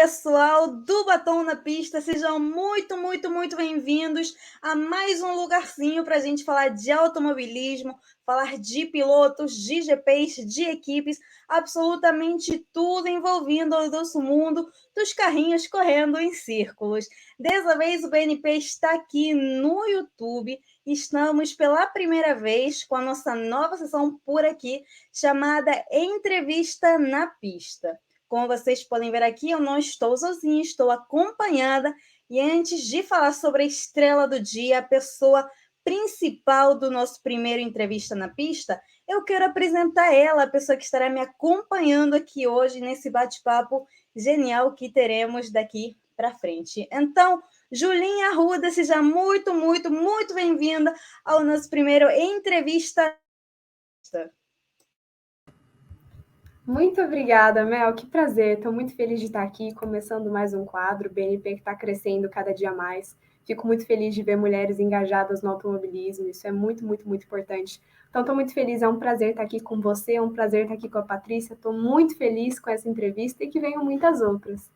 pessoal do Batom na Pista, sejam muito bem-vindos a mais um lugarzinho para a gente falar de automobilismo, falar de pilotos, de GPs, de equipes, absolutamente tudo envolvendo o nosso mundo dos carrinhos correndo em círculos. Dessa vez o BNP está aqui no YouTube, estamos pela primeira vez com a nossa nova sessão por aqui, chamada Entrevista na Pista. Como vocês podem ver aqui, eu não estou sozinha, estou acompanhada. E antes de falar sobre a estrela do dia, a pessoa principal do nosso primeiro Entrevista na Pista, eu quero apresentar ela, a pessoa que estará me acompanhando aqui hoje nesse bate-papo genial que teremos daqui para frente. Então, Julinha Arruda, seja muito bem-vinda ao nosso primeiro Entrevista. Muito obrigada, Mel. Que prazer. Estou muito feliz de estar aqui, começando mais um quadro, BNP que está crescendo cada dia mais. Fico muito feliz de ver mulheres engajadas no automobilismo. Isso é muito importante. Então, estou muito feliz. É um prazer estar aqui com você, é um prazer estar aqui com a Patrícia. Estou muito feliz com essa entrevista e que venham muitas outras.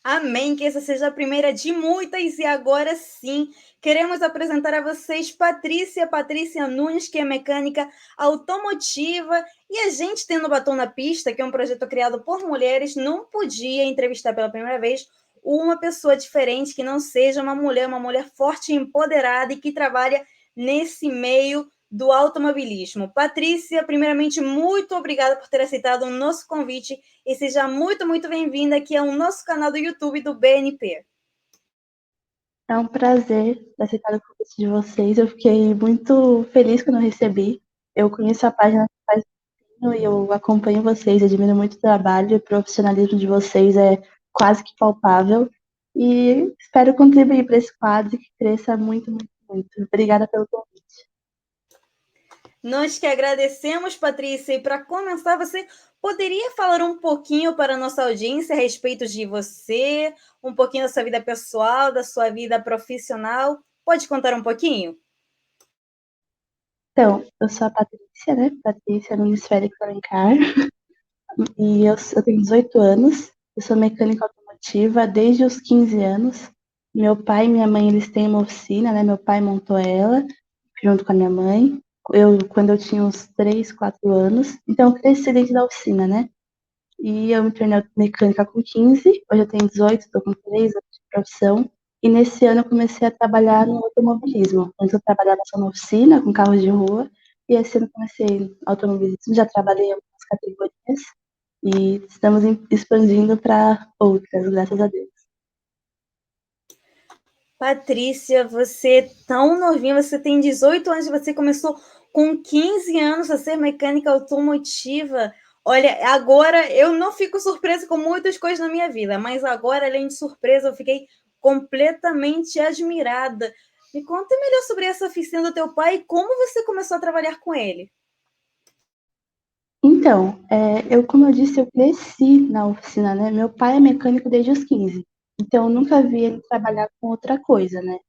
Amém, que essa seja a primeira de muitas. E agora sim, queremos apresentar a vocês Patrícia Nunes, que é mecânica automotiva. E a gente, tendo o Batom na Pista, que é um projeto criado por mulheres, não podia entrevistar pela primeira vez uma pessoa diferente, que não seja uma mulher forte e empoderada e que trabalha nesse meio do automobilismo. Patrícia, primeiramente, muito obrigada por ter aceitado o nosso convite e seja muito bem-vinda aqui ao nosso canal do YouTube do BNP. É um prazer aceitar o convite de vocês. Eu fiquei muito feliz quando eu recebi. Eu conheço a página faz um tempo e eu acompanho vocês, admiro muito o trabalho e o profissionalismo de vocês é quase que palpável. E espero contribuir para esse quadro que cresça muito. Obrigada pelo convite. Nós que agradecemos, Patrícia, e para começar, você poderia falar um pouquinho para a nossa audiência a respeito de você, um pouquinho da sua vida pessoal, da sua vida profissional? Pode contar um pouquinho? Então, eu sou a Patrícia, né? Patrícia Nunes Félix Alencar, e eu tenho 18 anos, eu sou mecânica automotiva desde os 15 anos. Meu pai e minha mãe, eles têm uma oficina, né? Meu pai montou ela, junto com a minha mãe, quando eu tinha uns 3, 4 anos. Então, eu cresci dentro da oficina, né? E eu me tornei mecânica com 15, hoje eu tenho 18, estou com 3 anos de profissão. E nesse ano eu comecei a trabalhar no automobilismo. Antes eu trabalhava só na oficina, com carros de rua, e esse ano eu comecei no automobilismo, já trabalhei em algumas categorias, e estamos expandindo para outras, graças a Deus. Patrícia, você é tão novinha, você tem 18 anos, você começou com 15 anos a ser mecânica automotiva. Olha, agora eu não fico surpresa com muitas coisas na minha vida, mas agora, além de surpresa, eu fiquei completamente admirada. Me conta melhor sobre essa oficina do teu pai e como você começou a trabalhar com ele. Então, como eu disse, eu cresci na oficina, né? Meu pai é mecânico desde os 15, então eu nunca vi ele trabalhar com outra coisa, né?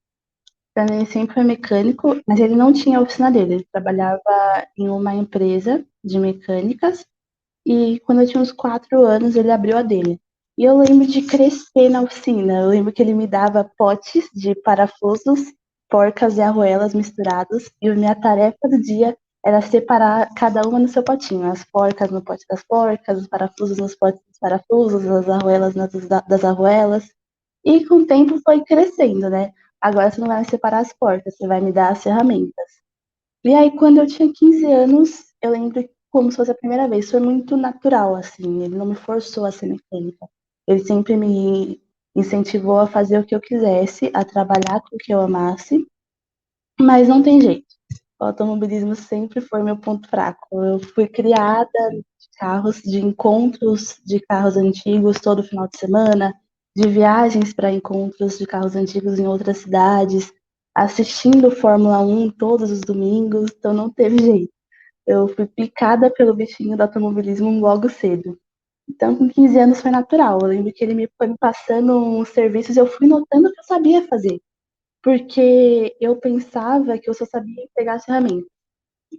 Pra mim, ele sempre foi mecânico, mas ele não tinha a oficina dele. Ele trabalhava em uma empresa de mecânicas e quando eu tinha uns 4 anos, ele abriu a dele. E eu lembro de crescer na oficina. Eu lembro que ele me dava potes de parafusos, porcas e arruelas misturados e a minha tarefa do dia era separar cada uma no seu potinho. As porcas no pote das porcas, os parafusos nos potes dos parafusos, as arruelas das arruelas. E com o tempo foi crescendo, né? Agora você não vai me separar as portas, você vai me dar as ferramentas. E aí, quando eu tinha 15 anos, eu lembro como se fosse a primeira vez. Foi muito natural, assim. Ele não me forçou a ser mecânica. Ele sempre me incentivou a fazer o que eu quisesse, a trabalhar com o que eu amasse. Mas não tem jeito. O automobilismo sempre foi meu ponto fraco. Eu fui criada de carros, de encontros de carros antigos todo final de semana, de viagens para encontros de carros antigos em outras cidades, assistindo Fórmula 1 todos os domingos, então não teve jeito. Eu fui picada pelo bichinho do automobilismo logo cedo. Então, com 15 anos foi natural. Eu lembro que ele foi me passando uns serviços e eu fui notando que eu sabia fazer, porque eu pensava que eu só sabia pegar as ferramentas.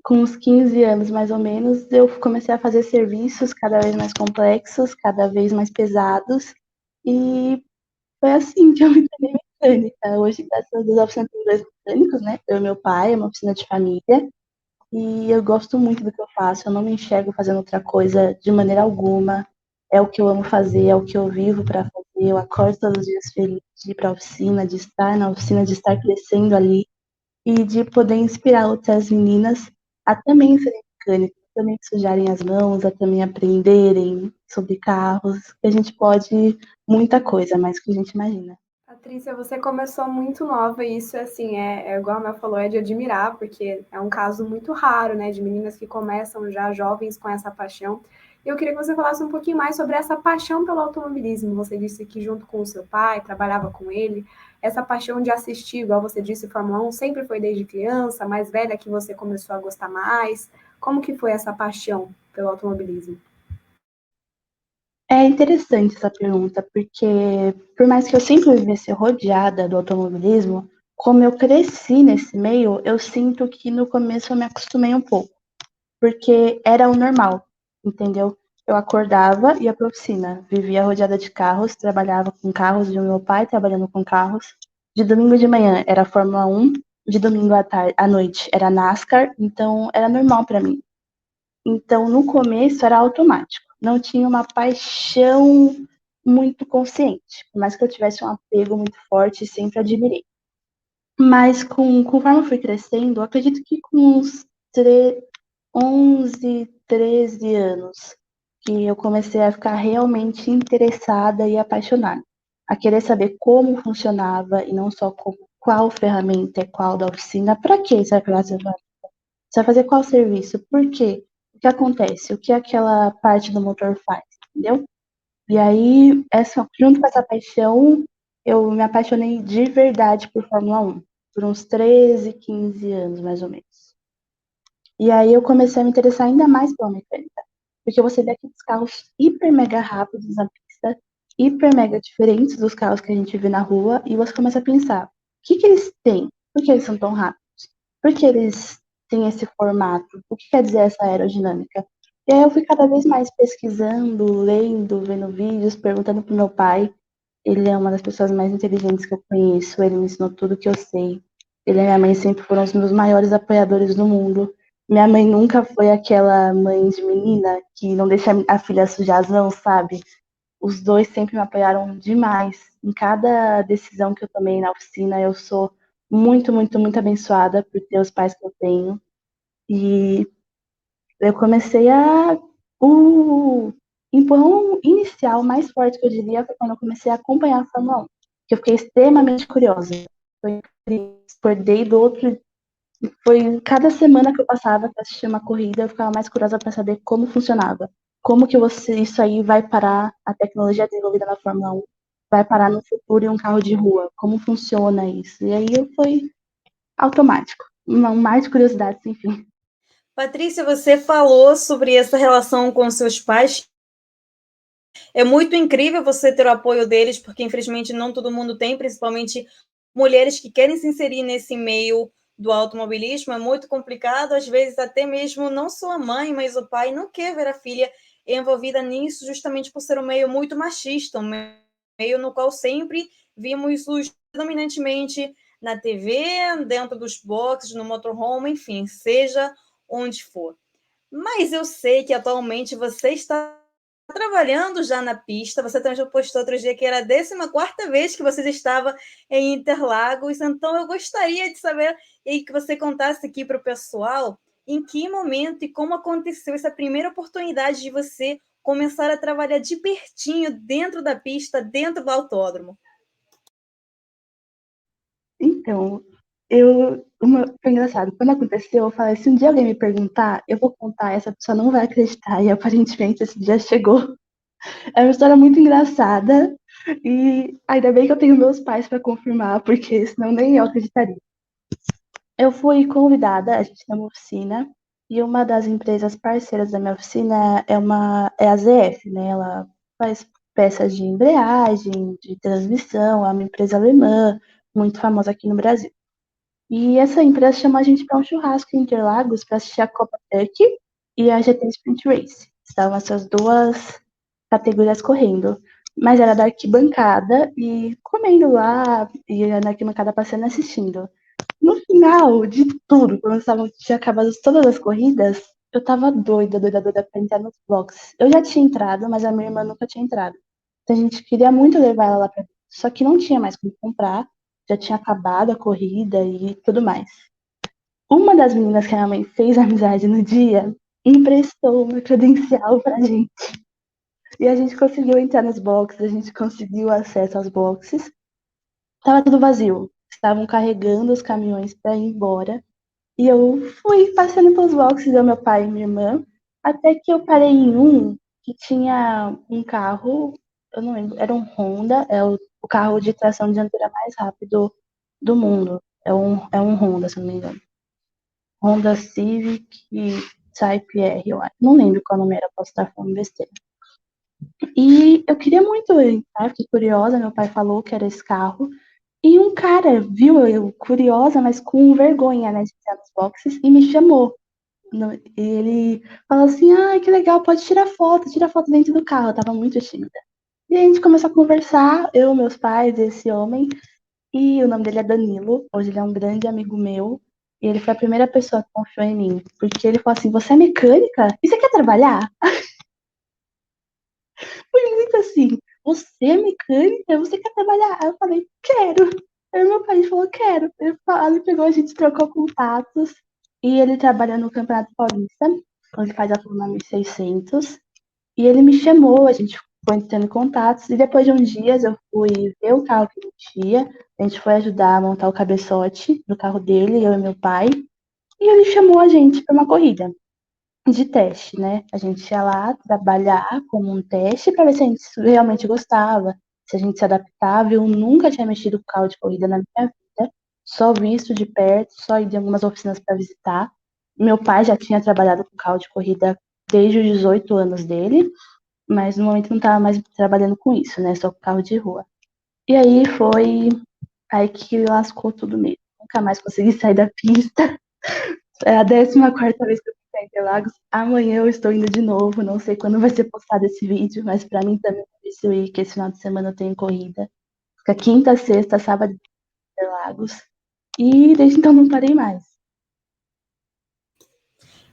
com uns 15 anos mais ou menos, eu comecei a fazer serviços cada vez mais complexos, cada vez mais pesados, e foi assim que eu me tornei mecânica. Hoje, graças a Deus, a oficina tem dois mecânicos, né? Eu e meu pai, é uma oficina de família, e eu gosto muito do que eu faço, eu não me enxergo fazendo outra coisa de maneira alguma. É o que eu amo fazer, é o que eu vivo para fazer. Eu acordo todos os dias feliz de ir para a oficina, de estar na oficina, de estar crescendo ali e de poder inspirar outras meninas a também serem mecânicas, a também sujarem as mãos, a também aprenderem sobre carros, que a gente pode muita coisa, mais do que a gente imagina. Patrícia, você começou muito nova e isso, assim, igual a Mel falou, é de admirar, porque é um caso muito raro, né, de meninas que começam já jovens com essa paixão. Eu queria que você falasse um pouquinho mais sobre essa paixão pelo automobilismo. Você disse que junto com o seu pai, trabalhava com ele, essa paixão de assistir, igual você disse, Fórmula 1 sempre foi desde criança, mais velha que você começou a gostar mais. Como que foi essa paixão pelo automobilismo? É interessante essa pergunta, porque por mais que eu sempre vivesse rodeada do automobilismo, como eu cresci nesse meio, eu sinto que no começo eu me acostumei um pouco, porque era o normal, entendeu? Eu acordava, ia para a oficina, vivia rodeada de carros, trabalhava com carros de meu pai, trabalhando com carros. De domingo de manhã era Fórmula 1, de domingo à noite era NASCAR, então era normal para mim. Então, no começo era automático. Não tinha uma paixão muito consciente, por mais que eu tivesse um apego muito forte, sempre admirei. Mas conforme eu fui crescendo, eu acredito que com uns 11, 13 anos, que eu comecei a ficar realmente interessada e apaixonada. A querer saber como funcionava e não só como, qual ferramenta é qual da oficina, para que serve aquela ferramenta, você vai fazer qual serviço, por quê, o que acontece, o que aquela parte do motor faz, entendeu? E aí, junto com essa paixão, eu me apaixonei de verdade por Fórmula 1, por uns 13, 15 anos, mais ou menos. E aí eu comecei a me interessar ainda mais pela mecânica, porque você vê aqueles carros hiper mega rápidos na pista, hiper mega diferentes dos carros que a gente vê na rua, e você começa a pensar, o que que eles têm? Por que eles são tão rápidos? Por que eles têm esse formato? O que quer dizer essa aerodinâmica? E aí eu fui cada vez mais pesquisando, lendo, vendo vídeos, perguntando pro meu pai. Ele é uma das pessoas mais inteligentes que eu conheço, ele me ensinou tudo que eu sei. Ele e minha mãe sempre foram os meus maiores apoiadores do mundo. Minha mãe nunca foi aquela mãe de menina que não deixa a filha sujar as mãos, sabe? Os dois sempre me apoiaram demais. Em cada decisão que eu tomei na oficina, eu sou muito, muito, muito abençoada por ter os pais que eu tenho. E eu comecei a. O empurrão inicial mais forte que eu diria foi quando eu comecei a acompanhar a Fórmula 1, que eu fiquei extremamente curiosa. Foi incrível. Acordei do outro. Foi cada semana que eu passava para assistir uma corrida, eu ficava mais curiosa para saber como funcionava. Como que isso aí vai parar, a tecnologia desenvolvida na Fórmula 1 vai parar no futuro em um carro de rua? Como funciona isso? E aí foi automático. Um mar de curiosidades, enfim. Patrícia, você falou sobre essa relação com seus pais. É muito incrível você ter o apoio deles, porque infelizmente não todo mundo tem, principalmente mulheres que querem se inserir nesse meio do automobilismo. É muito complicado, às vezes até mesmo não só a mãe, mas o pai não quer ver a filha envolvida nisso, justamente por ser um meio muito machista, um meio no qual sempre vimos os dominantemente na TV, dentro dos boxes, no motorhome, enfim, seja onde for. Mas eu sei que atualmente você está trabalhando já na pista. Você também já postou outro dia que era a 14ª vez que você estava em Interlagos. Então, eu gostaria de saber e que você contasse aqui para o pessoal em que momento e como aconteceu essa primeira oportunidade de você começar a trabalhar de pertinho dentro da pista, dentro do autódromo. Então, foi engraçado. Quando aconteceu, eu falei, se um dia alguém me perguntar, eu vou contar, essa pessoa não vai acreditar. E aparentemente esse dia chegou. É uma história muito engraçada. E ainda bem que eu tenho meus pais para confirmar, porque senão nem eu acreditaria. Eu fui convidada, a gente tem uma oficina, e uma das empresas parceiras da minha oficina é a ZF, né? Ela faz peças de embreagem, de transmissão, é uma empresa alemã, muito famosa aqui no Brasil. E essa empresa chamou a gente para um churrasco em Interlagos para assistir a Copa Truck e a GT Sprint Race. Estavam essas duas categorias correndo. Mas era da arquibancada e comendo lá, e na arquibancada passando e assistindo. No final de tudo, quando tinha acabado todas as corridas, eu tava doida, doida, doida pra entrar nos boxes. Eu já tinha entrado, mas a minha irmã nunca tinha entrado. Então a gente queria muito levar ela lá pra dentro. Só que não tinha mais como comprar, já tinha acabado a corrida e tudo mais. Uma das meninas que a minha mãe fez amizade no dia emprestou uma credencial pra gente. E a gente conseguiu entrar nos boxes, a gente conseguiu acesso aos boxes. Tava tudo vazio. Estavam carregando os caminhões para ir embora. E eu fui passando pelos boxes, eu, meu pai e minha irmã, até que eu parei em um que tinha um carro, eu não lembro, era um Honda, é o carro de tração dianteira mais rápido do mundo. É um Honda, se não me engano. Honda Civic Type R, eu acho. Não lembro qual nome era, posso estar falando besteira. E eu queria muito entrar, fiquei curiosa, meu pai falou que era esse carro. E um cara viu eu curiosa, mas com vergonha, né, de entrar nos boxes, e me chamou. E ele falou assim, ah, que legal, pode tirar foto, tira foto dentro do carro. Eu tava muito tímida. E a gente começou a conversar, eu, meus pais, esse homem, e o nome dele é Danilo, hoje ele é um grande amigo meu, e ele foi a primeira pessoa que confiou em mim, porque ele falou assim, você é mecânica? E você quer trabalhar? Foi muito assim, você é mecânica? Você quer trabalhar? Aí eu falei, quero. Aí meu pai falou, quero. Ele pegou, a gente trocou contatos, e ele trabalha no Campeonato Paulista, onde ele faz a Fórmula 1600. E ele me chamou, a gente foi tendo contatos, e depois de uns dias eu fui ver o carro que ele tinha, a gente foi ajudar a montar o cabeçote do carro dele, eu e meu pai, e ele chamou a gente para uma corrida de teste, né? A gente ia lá trabalhar como um teste para ver se a gente realmente gostava, se a gente se adaptava. Eu nunca tinha mexido com carro de corrida na minha vida, só visto de perto, só ido em algumas oficinas para visitar. Meu pai já tinha trabalhado com carro de corrida desde os 18 anos dele, mas no momento não estava mais trabalhando com isso, né? Só com carro de rua. E aí foi aí que lascou tudo mesmo. Nunca mais consegui sair da pista. É a 14ª vez que eu fui pra Interlagos. Amanhã eu estou indo de novo. Não sei quando vai ser postado esse vídeo, mas pra mim também é difícil ir, que esse final de semana eu tenho corrida. Fica quinta, sexta, sábado em Interlagos. E desde então não parei mais.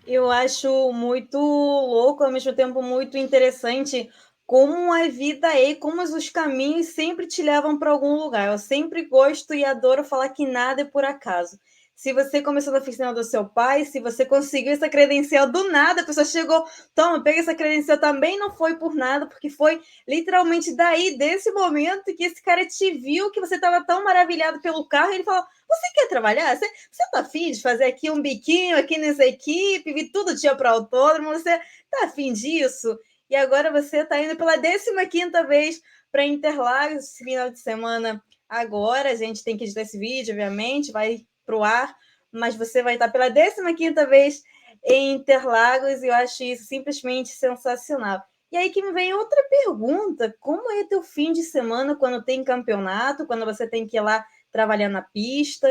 Eu acho muito louco, ao mesmo tempo muito interessante, como a vida é, como os caminhos sempre te levam para algum lugar. Eu sempre gosto e adoro falar que nada é por acaso. Se você começou na oficina do seu pai, se você conseguiu essa credencial do nada, a pessoa chegou, toma, pega essa credencial, também não foi por nada, porque foi literalmente daí, desse momento, que esse cara te viu, que você estava tão maravilhado pelo carro, e ele falou, você quer trabalhar? Você tá afim de fazer aqui um biquinho aqui nessa equipe, vir todo dia para o autódromo? Você tá afim disso? E agora você está indo pela 15ª vez para Interlagos esse final de semana. Agora a gente tem que editar esse vídeo, obviamente, vai para o ar, mas você vai estar pela 15ª vez em Interlagos e eu acho isso simplesmente sensacional. E aí que me vem outra pergunta: como é teu fim de semana quando tem campeonato, quando você tem que ir lá trabalhar na pista?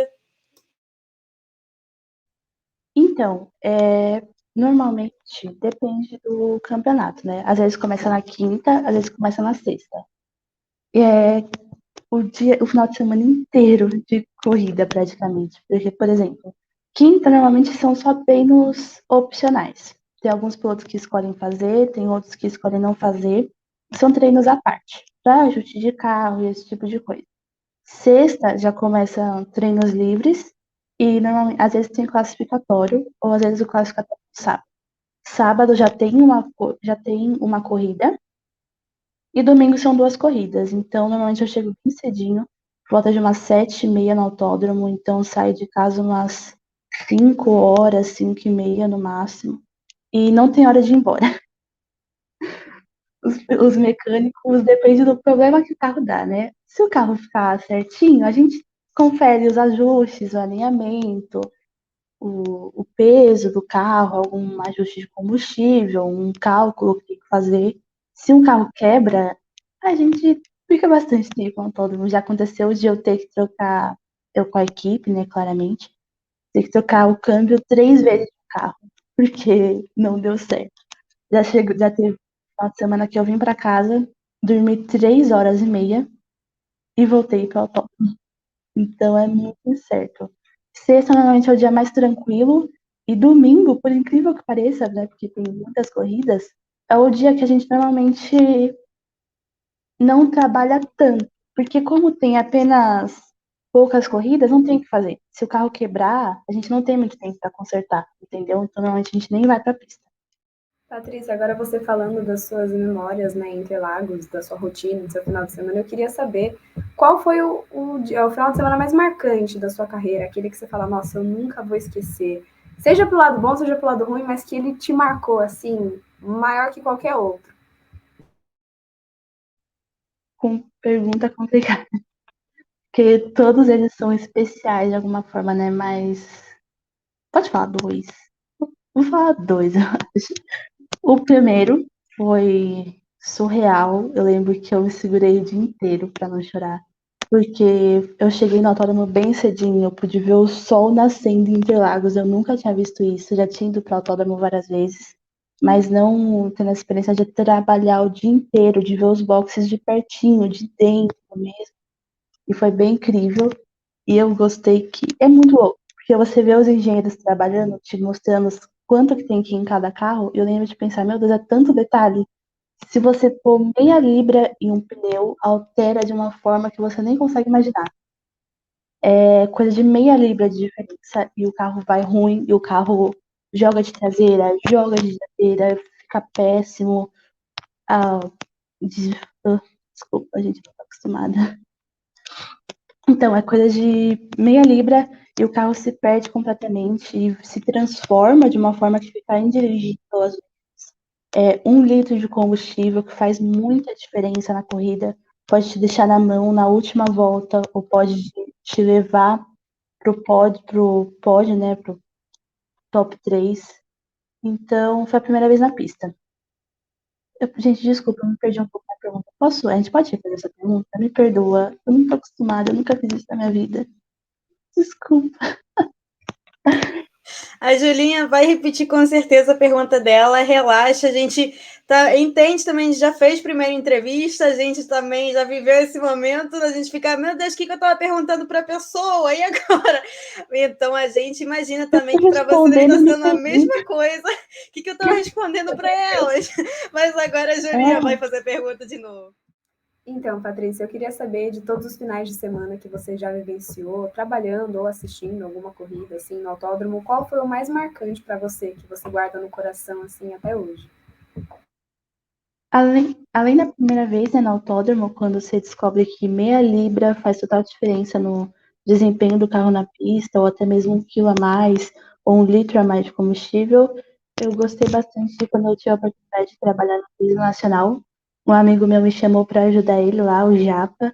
Então, normalmente depende do campeonato, né? Às vezes começa na quinta, às vezes começa na sexta. E o final de semana inteiro de corrida, praticamente. Porque, por exemplo, quinta normalmente são só treinos opcionais. Tem alguns pilotos que escolhem fazer, tem outros que escolhem não fazer. São treinos à parte, para ajuste de carro e esse tipo de coisa. Sexta já começam treinos livres e normalmente, às vezes tem classificatório ou às vezes o classificatório é sábado. Sábado já tem uma corrida e domingo são duas corridas. Então, normalmente eu chego bem cedinho, por volta de umas 7h30 no autódromo. Então, eu saio de casa umas 5 horas, 5h30 no máximo. E não tem hora de ir embora. Os mecânicos, depende do problema que o carro dá, né? Se o carro ficar certinho, a gente confere os ajustes, o alinhamento, o peso do carro, algum ajuste de combustível, um cálculo que tem que fazer. Se um carro quebra, a gente fica bastante tempo no autódromo. Já aconteceu de eu ter que trocar, eu com a equipe, né, claramente, Tem que trocar o câmbio 3 vezes de carro, porque não deu certo. Já teve uma semana que eu vim para casa, dormi 3 horas e meia e voltei para o autódromo. Então é muito incerto. Sexta normalmente é o dia mais tranquilo e domingo, por incrível que pareça, né, porque tem muitas corridas, é o dia que a gente normalmente não trabalha tanto, porque como tem apenas poucas corridas, não tem o que fazer. Se o carro quebrar, a gente não tem muito tempo para consertar, entendeu? Então normalmente a gente nem vai para a pista. Patrícia, agora você falando das suas memórias, né, em Interlagos, da sua rotina, do seu final de semana, eu queria saber qual foi o final de semana mais marcante da sua carreira, aquele que você fala, nossa, eu nunca vou esquecer. Seja pro lado bom, seja pro lado ruim, mas que ele te marcou, assim, maior que qualquer outro. Com pergunta complicada, porque todos eles são especiais de alguma forma, né? Mas pode falar dois. Vou falar dois, eu acho. O primeiro foi surreal. Eu lembro que eu me segurei o dia inteiro pra não chorar. Porque eu cheguei no autódromo bem cedinho, eu pude ver o sol nascendo em Interlagos. Eu nunca tinha visto isso, já tinha ido para o autódromo várias vezes, mas não tendo a experiência de trabalhar o dia inteiro, de ver os boxes de pertinho, de dentro mesmo. E foi bem incrível. E eu gostei que é muito louco, porque você vê os engenheiros trabalhando, te mostrando quanto que tem que ir em cada carro. E eu lembro de pensar, meu Deus, é tanto detalhe. Se você pôr meia libra em um pneu, altera de uma forma que você nem consegue imaginar. É coisa de meia libra de diferença e o carro vai ruim, e o carro joga de traseira, joga de dianteira, fica péssimo. Ah, de- ah, desculpa, a gente não tá acostumada. Então, é coisa de meia libra e o carro se perde completamente e se transforma de uma forma que fica indirigível. É 1 litro de combustível que faz muita diferença na corrida. Pode te deixar na mão na última volta ou pode te levar pro pódio, né, pro top 3. Então, foi a primeira vez na pista. Gente, desculpa, eu me perdi um pouco na pergunta. A gente pode refazer essa pergunta? Me perdoa. Eu não tô acostumada, eu nunca fiz isso na minha vida. Desculpa. A Julinha vai repetir com certeza a pergunta dela. Relaxa, a gente entende também, a gente já fez primeira entrevista, a gente também já viveu esse momento, a gente fica, meu Deus, o que eu estava perguntando para a pessoa? E agora? Então a gente imagina Eu também fui que para você deve respondendo estar e me sendo a perdi. mesma coisa que eu estava respondendo para elas. Mas agora a Julinha vai É, fazer a pergunta de novo. Então, Patrícia, eu queria saber de todos os finais de semana que você já vivenciou, trabalhando ou assistindo alguma corrida, assim, no autódromo, qual foi o mais marcante para você, que você guarda no coração, assim, até hoje? além da primeira vez, né, no autódromo, quando você descobre que meia libra faz total diferença no desempenho do carro na pista, ou até mesmo 1 quilo a mais, ou 1 litro a mais de combustível, eu gostei bastante de quando eu tive a oportunidade de trabalhar no Turismo Nacional. Um amigo meu me chamou para ajudar ele lá, o Japa.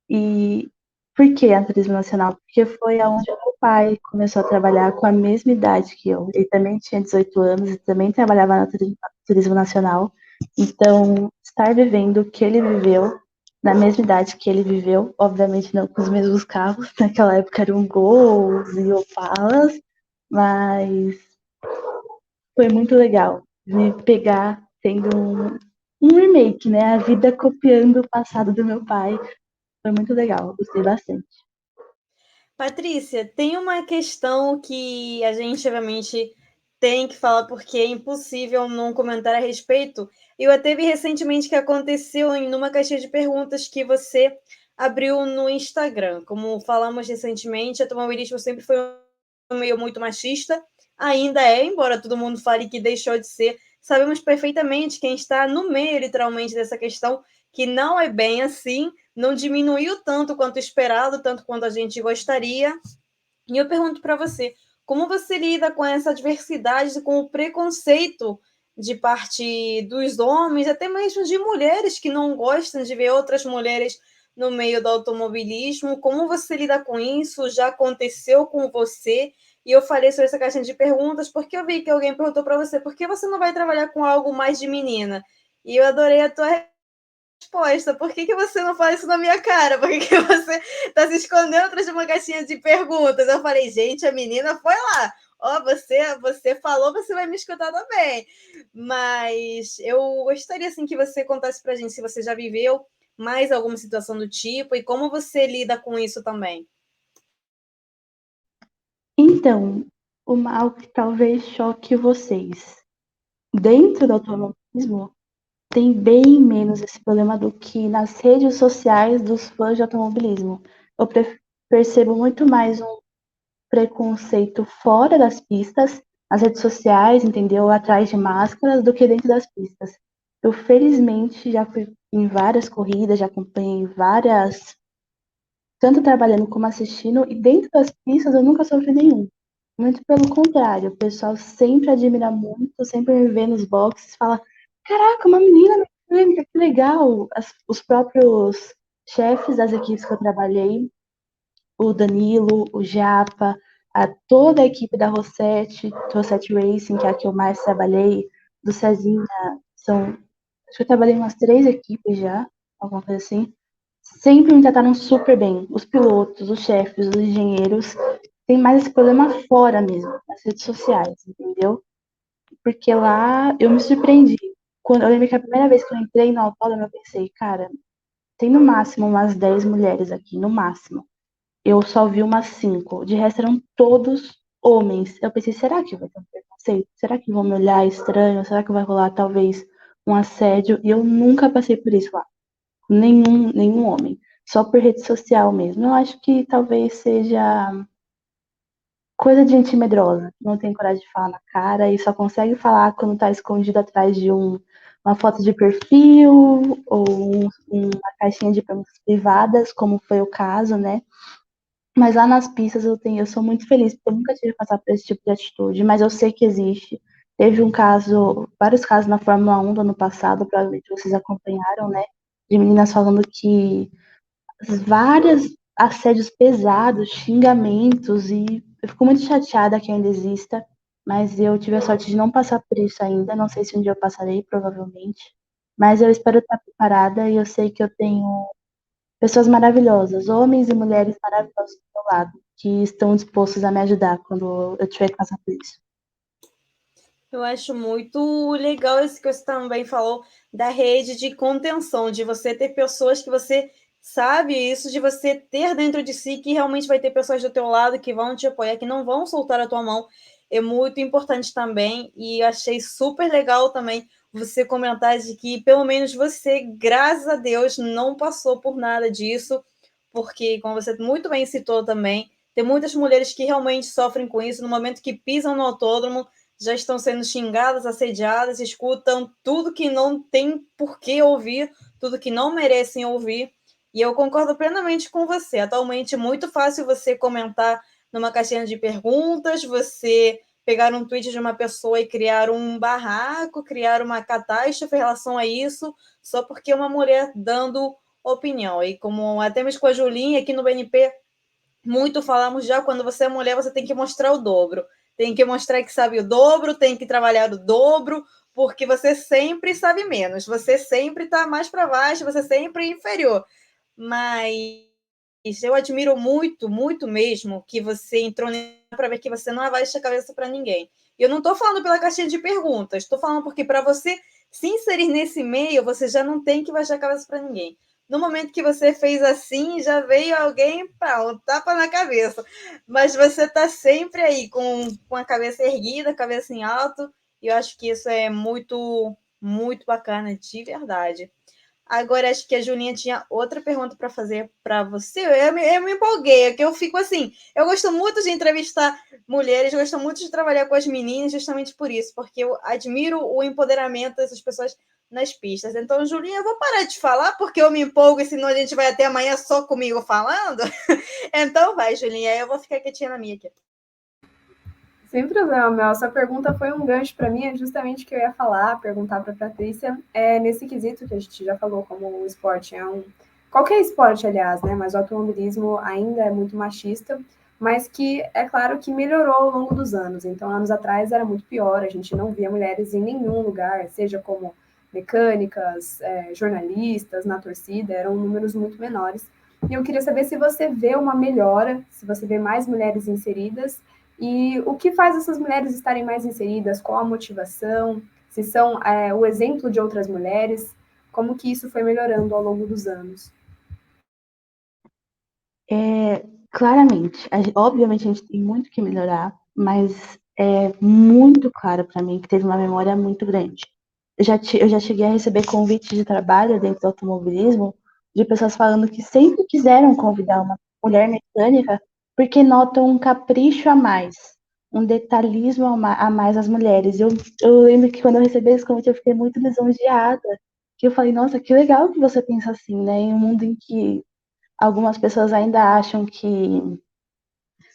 E por que a Turismo Nacional? Porque foi aonde o meu pai começou a trabalhar com a mesma idade que eu. Ele também tinha 18 anos e também trabalhava no Turismo Nacional. Então, estar vivendo o que ele viveu, na mesma idade que ele viveu, obviamente não com os mesmos carros, naquela época eram Gols e Opalas, mas foi muito legal me pegar tendo um remake, né? A vida copiando o passado do meu pai. Foi muito legal, gostei bastante. Patrícia, tem uma questão que a gente, obviamente, tem que falar porque é impossível não comentar a respeito. Eu até vi recentemente que aconteceu em uma caixinha de perguntas que você abriu no Instagram. Como falamos recentemente, automobilismo sempre foi um meio muito machista, ainda é, embora todo mundo fale que deixou de ser. Sabemos perfeitamente quem está no meio, literalmente, dessa questão, que não é bem assim, não diminuiu tanto quanto esperado, tanto quanto a gente gostaria. E eu pergunto para você, como você lida com essa adversidade, com o preconceito de parte dos homens, até mesmo de mulheres que não gostam de ver outras mulheres no meio do automobilismo? Como você lida com isso? Já aconteceu com você? E eu falei sobre essa caixinha de perguntas porque eu vi que alguém perguntou para você por que você não vai trabalhar com algo mais de menina? E eu adorei a tua resposta. Por que você não fala isso na minha cara? Por que você está se escondendo atrás de uma caixinha de perguntas? Eu falei, gente, a menina foi lá. Ó, você falou, você vai me escutar também. Mas eu gostaria, assim, que você contasse pra gente se você já viveu mais alguma situação do tipo e como você lida com isso também. Então, algo que talvez choque vocês. Dentro do automobilismo, tem bem menos esse problema do que nas redes sociais dos fãs de automobilismo. Eu percebo muito mais um preconceito fora das pistas, nas redes sociais, entendeu? Atrás de máscaras, do que dentro das pistas. Eu, felizmente, já fui em várias corridas, já acompanhei várias, tanto trabalhando como assistindo, e dentro das pistas eu nunca sofri nenhum. Muito pelo contrário, o pessoal sempre admira muito, sempre me vê nos boxes, fala: Caraca, uma menina mecânica, que legal! Os próprios chefes das equipes que eu trabalhei, o Danilo, o Japa, toda a equipe da Rosset Racing, que é a que eu mais trabalhei, do Cezinha, acho que eu trabalhei em umas 3 equipes já, alguma coisa assim. Sempre me trataram super bem. Os pilotos, os chefes, os engenheiros. Tem mais esse problema fora mesmo, nas redes sociais, entendeu? Porque lá eu me surpreendi. Quando eu lembro que a primeira vez que eu entrei no autódromo, eu pensei, cara, tem no máximo umas 10 mulheres aqui, no máximo. Eu só vi umas 5. De resto eram todos homens. Eu pensei, será que vai ter um preconceito? Será que vão me olhar estranho? Será que vai rolar talvez um assédio? E eu nunca passei por isso lá. Nenhum homem. Só por rede social mesmo. Eu acho que talvez seja coisa de gente medrosa, que não tem coragem de falar na cara e só consegue falar quando tá escondido atrás de uma foto de perfil ou uma caixinha de perguntas privadas, como foi o caso, né? Mas lá nas pistas eu sou muito feliz, porque eu nunca tive que passar por esse tipo de atitude, mas eu sei que existe. Teve vários casos na Fórmula 1 do ano passado, provavelmente vocês acompanharam, né? De meninas falando que vários assédios pesados, xingamentos, e eu fico muito chateada que ainda exista, mas eu tive a sorte de não passar por isso ainda. Não sei se um dia eu passarei, provavelmente, mas eu espero estar preparada e eu sei que eu tenho pessoas maravilhosas, homens e mulheres maravilhosos do meu lado, que estão dispostos a me ajudar quando eu tiver que passar por isso. Eu acho muito legal isso que você também falou da rede de contenção, de você ter pessoas que você sabe isso, de você ter dentro de si que realmente vai ter pessoas do teu lado que vão te apoiar, que não vão soltar a tua mão. É muito importante também, e eu achei super legal também você comentar de que pelo menos você, graças a Deus, não passou por nada disso, porque, como você muito bem citou também, tem muitas mulheres que realmente sofrem com isso no momento que pisam no autódromo, já estão sendo xingadas, assediadas, escutam tudo que não tem por que ouvir, tudo que não merecem ouvir. E eu concordo plenamente com você. Atualmente é muito fácil você comentar numa caixinha de perguntas, você pegar um tweet de uma pessoa e criar um barraco, criar uma catástrofe em relação a isso, só porque uma mulher dando opinião. E como até mesmo com a Julinha aqui no BNP, muito falamos já, quando você é mulher, você tem que mostrar o dobro. Tem que mostrar que sabe o dobro, tem que trabalhar o dobro, porque você sempre sabe menos. Você sempre está mais para baixo, você sempre é inferior. Mas eu admiro muito, muito mesmo que você entrou para ver que você não abaixa a cabeça para ninguém. E eu não estou falando pela caixinha de perguntas, estou falando porque para você se inserir nesse meio, você já não tem que baixar a cabeça para ninguém. No momento que você fez assim, já veio alguém, pá, um tapa na cabeça. Mas você está sempre aí, com a cabeça erguida, a cabeça em alto, e eu acho que isso é muito, muito bacana, de verdade. Agora, acho que a Julinha tinha outra pergunta para fazer para você. Eu me empolguei, é que eu fico assim. Eu gosto muito de entrevistar mulheres, eu gosto muito de trabalhar com as meninas, justamente por isso, porque eu admiro o empoderamento dessas pessoas nas pistas. Então, Julinha, eu vou parar de falar, porque eu me empolgo, e senão a gente vai até amanhã só comigo falando. Então, vai, Julinha, eu vou ficar quietinha na minha aqui. Sem problema, Mel. Essa pergunta foi um gancho para mim, é justamente o que eu ia falar, perguntar para a Patrícia. Nesse quesito que a gente já falou, como o esporte é um. Qualquer esporte, aliás, né? Mas o automobilismo ainda é muito machista, mas que é claro que melhorou ao longo dos anos. Então, anos atrás era muito pior, a gente não via mulheres em nenhum lugar, seja como mecânicas, jornalistas na torcida, eram números muito menores. E eu queria saber se você vê uma melhora, se você vê mais mulheres inseridas, e o que faz essas mulheres estarem mais inseridas, qual a motivação, se são o exemplo de outras mulheres, como que isso foi melhorando ao longo dos anos. Claramente, obviamente a gente tem muito que melhorar, mas é muito claro para mim que teve uma memória muito grande. Eu já cheguei a receber convites de trabalho dentro do automobilismo de pessoas falando que sempre quiseram convidar uma mulher mecânica porque notam um capricho a mais, um detalhismo a mais às mulheres. Eu lembro que quando eu recebi esse convite eu fiquei muito lisonjeada, que eu falei, nossa, que legal que você pensa assim, né? Em um mundo em que algumas pessoas ainda acham que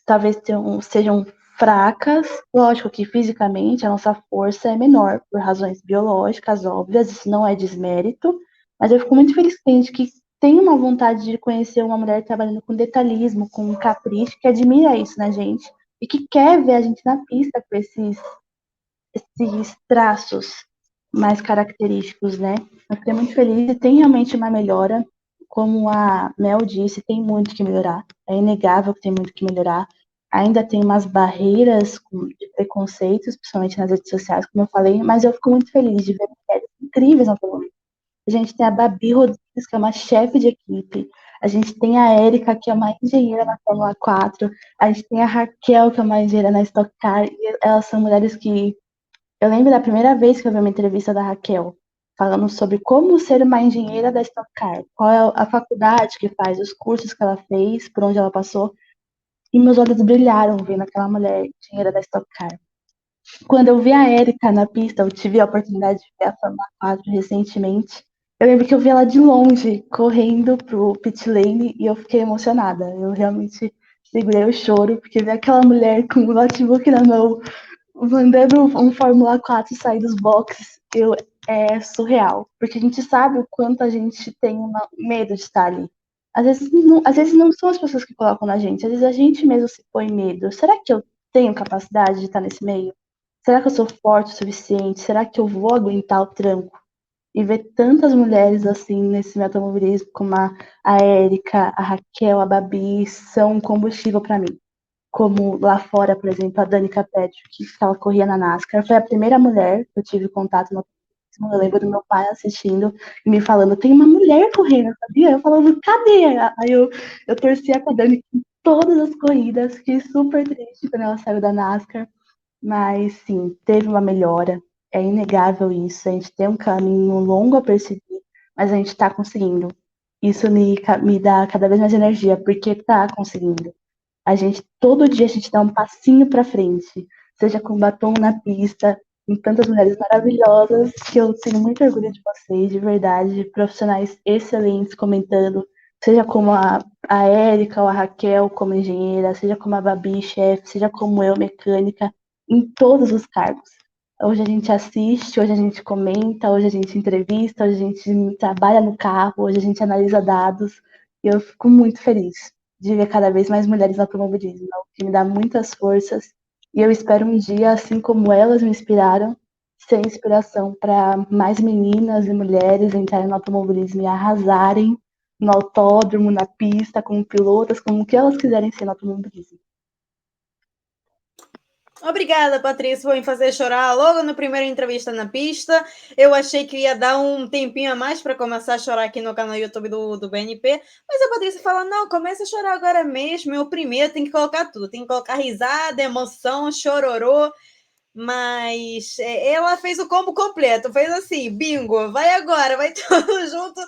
talvez sejam fracas. Lógico que fisicamente a nossa força é menor por razões biológicas óbvias, isso não é desmérito, mas eu fico muito feliz que tem gente que tem uma vontade de conhecer uma mulher trabalhando com detalhismo, com capricho, que admira isso na gente e que quer ver a gente na pista com esses traços mais característicos, né? Eu fiquei muito feliz e tem realmente uma melhora. Como a Mel disse, tem muito que melhorar. É inegável que tem muito que melhorar. Ainda tem umas barreiras de preconceitos, principalmente nas redes sociais, como eu falei, mas eu fico muito feliz de ver mulheres incríveis na Fórmula 1. A gente tem a Babi Rodrigues, que é uma chefe de equipe. A gente tem a Érica, que é uma engenheira na Fórmula 4. A gente tem a Raquel, que é uma engenheira na Stock Car. E elas são mulheres que eu lembro da primeira vez que eu vi uma entrevista da Raquel, falando sobre como ser uma engenheira da Stock Car, qual é a faculdade que faz, os cursos que ela fez, por onde ela passou, e meus olhos brilharam vendo aquela mulher engenheira da Stock Car. Quando eu vi a Erika na pista, eu tive a oportunidade de ver a Fórmula 4 recentemente, eu lembro que eu vi ela de longe, correndo pro pit lane, e eu fiquei emocionada. Eu realmente segurei o choro, porque ver aquela mulher com o notebook na mão, mandando um Fórmula 4 sair dos boxes, é surreal. Porque a gente sabe o quanto a gente tem medo de estar ali. Às vezes não são as pessoas que colocam na gente, às vezes a gente mesmo se põe medo. Será que eu tenho capacidade de estar nesse meio? Será que eu sou forte o suficiente? Será que eu vou aguentar o tranco? E ver tantas mulheres assim nesse meu automobilismo, como a Érica, a Raquel, a Babi, são um combustível para mim. Como lá fora, por exemplo, a Danica Patrick, que ela corria na NASCAR, foi a primeira mulher que eu tive contato no automobilismo. Eu lembro do meu pai assistindo e me falando, tem uma mulher correndo, sabia? Eu falando, cadê? Aí eu torcia com a Danica em todas as corridas, fiquei super triste quando ela saiu da NASCAR, mas sim, teve uma melhora, é inegável isso, a gente tem um caminho longo a perseguir, mas a gente está conseguindo. Isso me dá cada vez mais energia, porque está conseguindo. Todo dia a gente dá um passinho para frente, seja com batom na pista, com tantas mulheres maravilhosas, que eu tenho muito orgulho de vocês, de verdade, de profissionais excelentes comentando, seja como a Érica ou a Raquel como engenheira, seja como a Babi, chefe, seja como eu, mecânica, em todos os cargos. Hoje a gente assiste, hoje a gente comenta, hoje a gente entrevista, hoje a gente trabalha no carro, hoje a gente analisa dados, e eu fico muito feliz de ver cada vez mais mulheres no automobilismo, o que me dá muitas forças. E eu espero um dia, assim como elas me inspiraram, ser inspiração para mais meninas e mulheres entrarem no automobilismo e arrasarem no autódromo, na pista, como pilotas, como o que elas quiserem ser no automobilismo. Obrigada, Patrícia, por me fazer chorar logo na primeira entrevista na pista. Eu achei que ia dar um tempinho a mais para começar a chorar aqui no canal YouTube do BNP, mas a Patrícia fala: não, começa a chorar agora mesmo. Eu primeiro tem que colocar tudo, tem que colocar risada, emoção, chororô. Mas ela fez o combo completo, fez assim, bingo, vai agora, vai tudo junto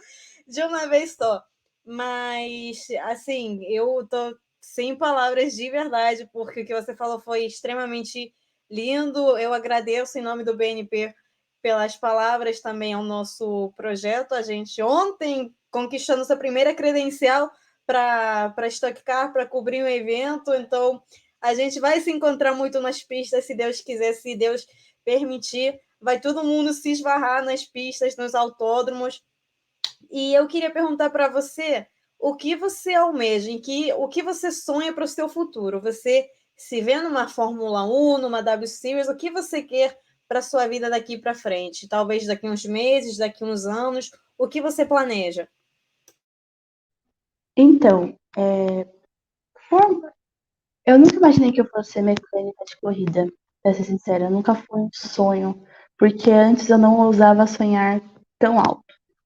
de uma vez só. Mas, assim, eu tô sem palavras de verdade, porque o que você falou foi extremamente lindo. Eu agradeço em nome do BNP pelas palavras também ao nosso projeto. A gente ontem conquistando essa primeira credencial para Stock Car, para cobrir o evento, então a gente vai se encontrar muito nas pistas, se Deus quiser, se Deus permitir. Vai todo mundo se esbarrar nas pistas, nos autódromos. E eu queria perguntar para você o que você almeja, o que você sonha para o seu futuro. Você se vê numa Fórmula 1, numa W Series, o que você quer para a sua vida daqui para frente? Talvez daqui uns meses, daqui uns anos? O que você planeja? Então, eu nunca imaginei que eu fosse ser mecânica de corrida, pra ser sincera. Nunca foi um sonho, porque antes eu não ousava sonhar tão alto.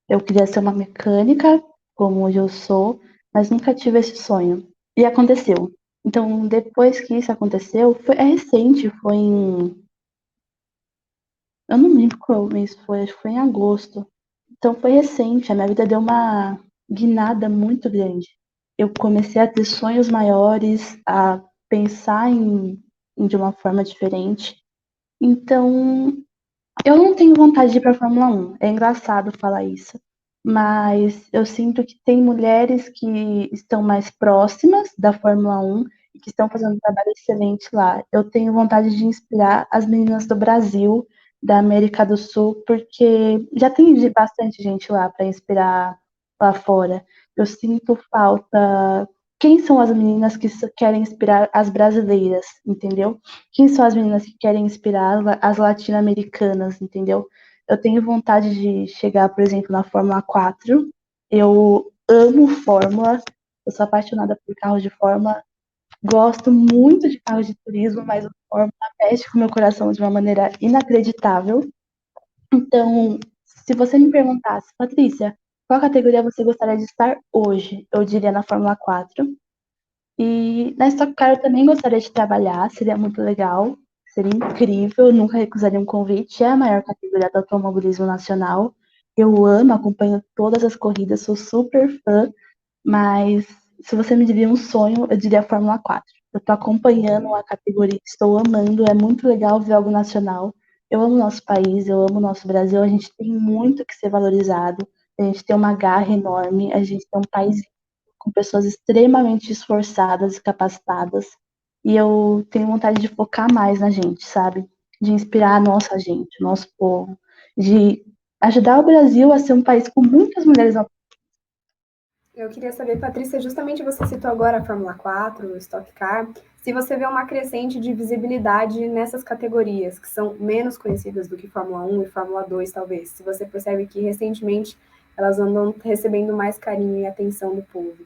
Eu queria ser uma mecânica, como hoje eu sou, mas nunca tive esse sonho. E aconteceu. Então, depois que isso aconteceu, é recente, eu não lembro qual mês foi, acho que foi em agosto. Então foi recente, a minha vida deu uma guinada muito grande. Eu comecei a ter sonhos maiores, a pensar de uma forma diferente. Então, eu não tenho vontade de ir para a Fórmula 1. É engraçado falar isso. Mas eu sinto que tem mulheres que estão mais próximas da Fórmula 1 e que estão fazendo um trabalho excelente lá. Eu tenho vontade de inspirar as meninas do Brasil, da América do Sul, porque já tem bastante gente lá para inspirar lá fora. Eu sinto falta. Quem são as meninas que querem inspirar as brasileiras, entendeu? Quem são as meninas que querem inspirar as latino-americanas, entendeu? Eu tenho vontade de chegar, por exemplo, na Fórmula 4. Eu amo Fórmula, eu sou apaixonada por carros de Fórmula, gosto muito de carros de turismo, mas o Fórmula mexe com o meu coração de uma maneira inacreditável. Então, se você me perguntasse, Patrícia, qual categoria você gostaria de estar hoje? Eu diria na Fórmula 4. E na Stock Car eu também gostaria de trabalhar, seria muito legal, seria incrível, eu nunca recusaria um convite. É a maior categoria do automobilismo nacional. Eu amo, acompanho todas as corridas, sou super fã, mas se você me diria um sonho, eu diria a Fórmula 4. Eu tô acompanhando a categoria, estou amando, é muito legal ver algo nacional. Eu amo nosso país, eu amo nosso Brasil, a gente tem muito que ser valorizado, a gente tem uma garra enorme, a gente tem um país com pessoas extremamente esforçadas e capacitadas. E eu tenho vontade de focar mais na gente, sabe? De inspirar a nossa gente, o nosso povo, de ajudar o Brasil a ser um país com muitas mulheres. Eu queria saber, Patrícia, justamente você citou agora a Fórmula 4, o Stock Car, se você vê uma crescente de visibilidade nessas categorias, que são menos conhecidas do que Fórmula 1 e Fórmula 2, talvez. Se você percebe que, recentemente, elas andam recebendo mais carinho e atenção do povo.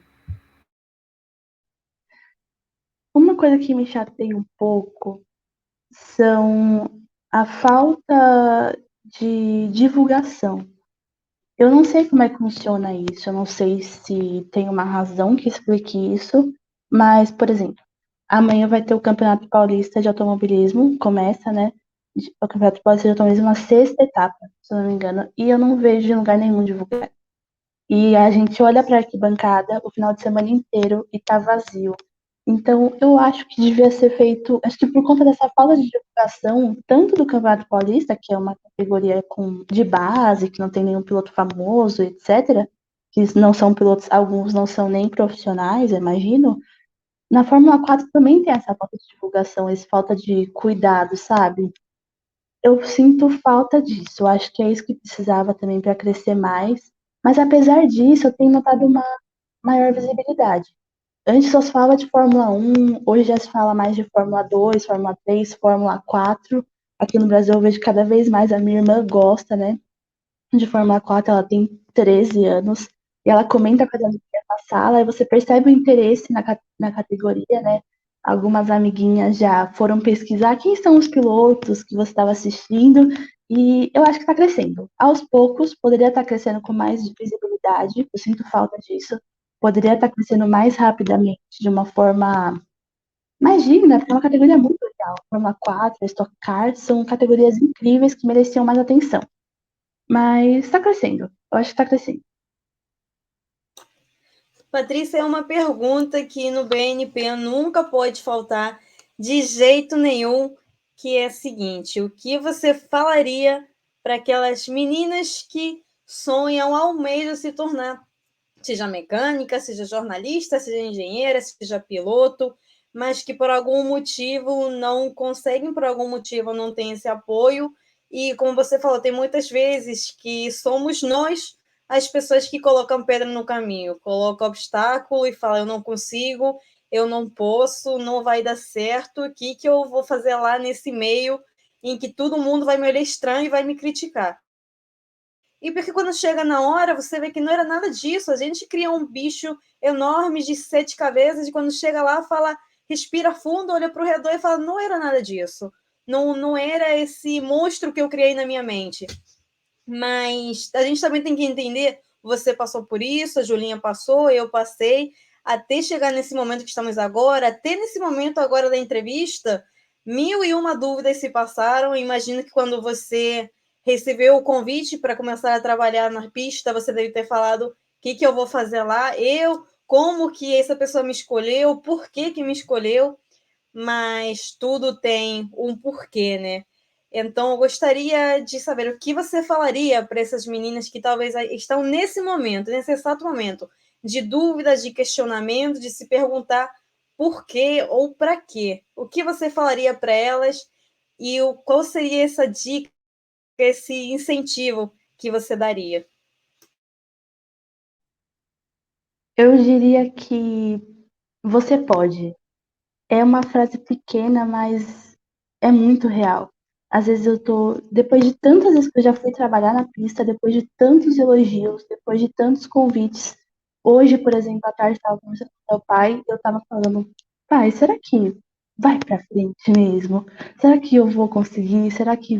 Uma coisa que me chateia um pouco são a falta de divulgação. Eu não sei como é que funciona isso, eu não sei se tem uma razão que explique isso, mas, por exemplo, amanhã vai ter o Campeonato Paulista de Automobilismo, começa, né? O Campeonato Paulista de Automobilismo, a sexta etapa, se eu não me engano, e eu não vejo em lugar nenhum divulgar. E a gente olha para a arquibancada o final de semana inteiro e tá vazio. Então, eu acho que devia ser feito, acho que por conta dessa falta de divulgação, tanto do Campeonato Paulista, que é uma categoria de base, que não tem nenhum piloto famoso, etc., que não são pilotos, alguns não são nem profissionais, eu imagino. Na Fórmula 4 também tem essa falta de divulgação, essa falta de cuidado, sabe? Eu sinto falta disso. Eu acho que é isso que precisava também para crescer mais. Mas apesar disso, eu tenho notado uma maior visibilidade. Antes só se falava de Fórmula 1, hoje já se fala mais de Fórmula 2, Fórmula 3, Fórmula 4. Aqui no Brasil eu vejo cada vez mais, a minha irmã gosta, né, de Fórmula 4, ela tem 13 anos, e ela comenta com as amiguinhas na sala, e você percebe o interesse na categoria, né? Algumas amiguinhas já foram pesquisar quem são os pilotos que você estava assistindo, e eu acho que está crescendo. Aos poucos, poderia estar crescendo com mais visibilidade, eu sinto falta disso. Poderia estar crescendo mais rapidamente, de uma forma mais digna, porque é uma categoria muito legal. Fórmula 4, Stock Car, são categorias incríveis que mereciam mais atenção. Mas está crescendo. Eu acho que está crescendo. Patrícia, é uma pergunta que no BNP nunca pode faltar de jeito nenhum, que é a seguinte: o que você falaria para aquelas meninas que sonham, almejam se tornar, seja mecânica, seja jornalista, seja engenheira, seja piloto, mas que por algum motivo não conseguem, por algum motivo não têm esse apoio, e como você falou, tem muitas vezes que somos nós as pessoas que colocam pedra no caminho, colocam obstáculo e falam, eu não consigo, eu não posso, não vai dar certo, o que eu vou fazer lá nesse meio? em que todo mundo vai me olhar estranho e vai me criticar. E porque quando chega na hora, você vê que não era nada disso. A gente cria um bicho enorme de 7 cabeças e quando chega lá, fala, respira fundo, olha para o redor e fala, não era nada disso. Não, não era esse monstro que eu criei na minha mente. Mas a gente também tem que entender, você passou por isso, a Julinha passou, eu passei, até chegar nesse momento que estamos agora, até nesse momento agora da entrevista, 1001 dúvidas se passaram. Imagino que quando você recebeu o convite para começar a trabalhar na pista, você deve ter falado o que eu vou fazer lá, como que essa pessoa me escolheu, por que me escolheu, mas tudo tem um porquê, né? Então, eu gostaria de saber o que você falaria para essas meninas que talvez estão nesse momento, nesse exato momento, de dúvidas, de questionamento, de se perguntar por quê ou para quê. O que você falaria para elas e qual seria essa dica, esse incentivo que você daria? Eu diria que você pode. É uma frase pequena, mas é muito real. Às vezes depois de tantas vezes que eu já fui trabalhar na pista, depois de tantos elogios, depois de tantos convites. Hoje, por exemplo, à tarde estava conversando com meu pai, eu estava falando, pai, será que vai pra frente mesmo? Será que eu vou conseguir? Será que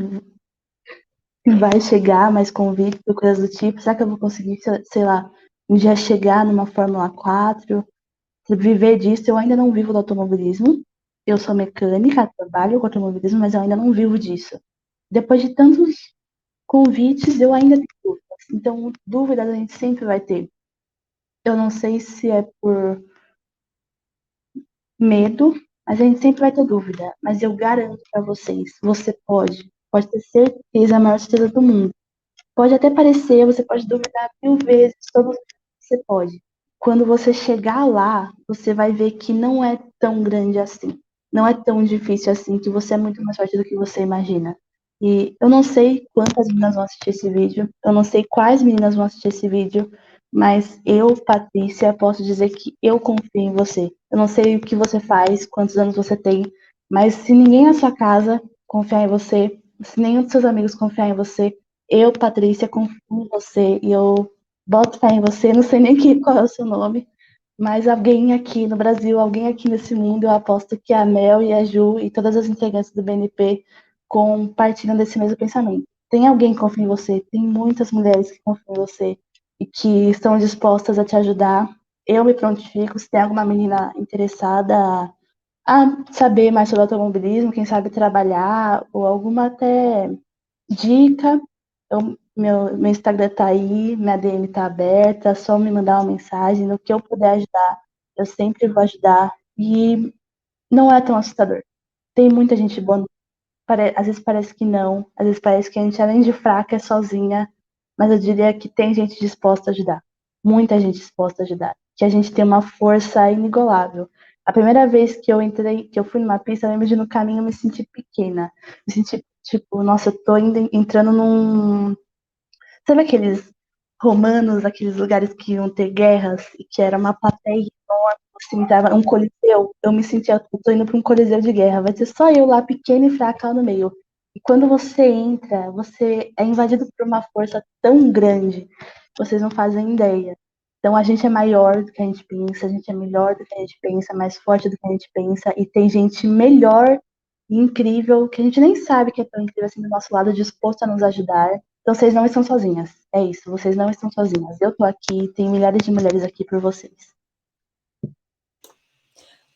vai chegar mais convites ou coisas do tipo? Será que eu vou conseguir, sei lá, um dia chegar numa Fórmula 4? Viver disso? Eu ainda não vivo do automobilismo. Eu sou mecânica, trabalho com automobilismo, mas eu ainda não vivo disso. Depois de tantos convites, eu ainda tenho dúvidas. Então, dúvidas a gente sempre vai ter. Eu não sei se é por medo, mas a gente sempre vai ter dúvida. Mas eu garanto para vocês, você pode ter certeza, a maior certeza do mundo. Pode até parecer, você pode duvidar 1000 vezes, todas você pode. Quando você chegar lá, você vai ver que não é tão grande assim. Não é tão difícil assim, que você é muito mais forte do que você imagina. E eu não sei quantas meninas vão assistir esse vídeo, eu não sei quais meninas vão assistir esse vídeo, mas eu, Patrícia, posso dizer que eu confio em você. Eu não sei o que você faz, quantos anos você tem, mas se ninguém na sua casa confiar em você, se nenhum dos seus amigos confiar em você, eu, Patrícia, confio em você e eu boto fé em você. Não sei nem qual é o seu nome, mas alguém aqui no Brasil, alguém aqui nesse mundo, eu aposto que a Mel e a Ju e todas as integrantes do BNP compartilham desse mesmo pensamento. Tem alguém que confia em você, tem muitas mulheres que confiam em você e que estão dispostas a te ajudar. Eu me prontifico, se tem alguma menina interessada a saber mais sobre automobilismo, quem sabe trabalhar, ou alguma até dica, meu Instagram tá aí, minha DM tá aberta, é só me mandar uma mensagem, no que eu puder ajudar, eu sempre vou ajudar. E não é tão assustador. Tem muita gente boa, às vezes parece que não, às vezes parece que a gente, além de fraca, é sozinha, mas eu diria que tem gente disposta a ajudar. Muita gente disposta a ajudar. Que a gente tem uma força inigualável. A primeira vez que eu entrei, que eu fui numa pista, eu lembro de no caminho eu me senti pequena. Me senti tipo, nossa, eu tô entrando num. Sabe aqueles romanos, aqueles lugares que iam ter guerras e que era uma plateia enorme, assim, tava um coliseu? Eu me sentia, eu tô indo pra um coliseu de guerra, vai ter só eu lá, pequena e fraca lá no meio. E quando você entra, você é invadido por uma força tão grande, vocês não fazem ideia. Então a gente é maior do que a gente pensa, a gente é melhor do que a gente pensa, mais forte do que a gente pensa, e tem gente melhor e incrível, que a gente nem sabe que é tão incrível assim do nosso lado, disposto a nos ajudar. Então vocês não estão sozinhas. É isso, vocês não estão sozinhas. Eu tô aqui, tem milhares de mulheres aqui por vocês.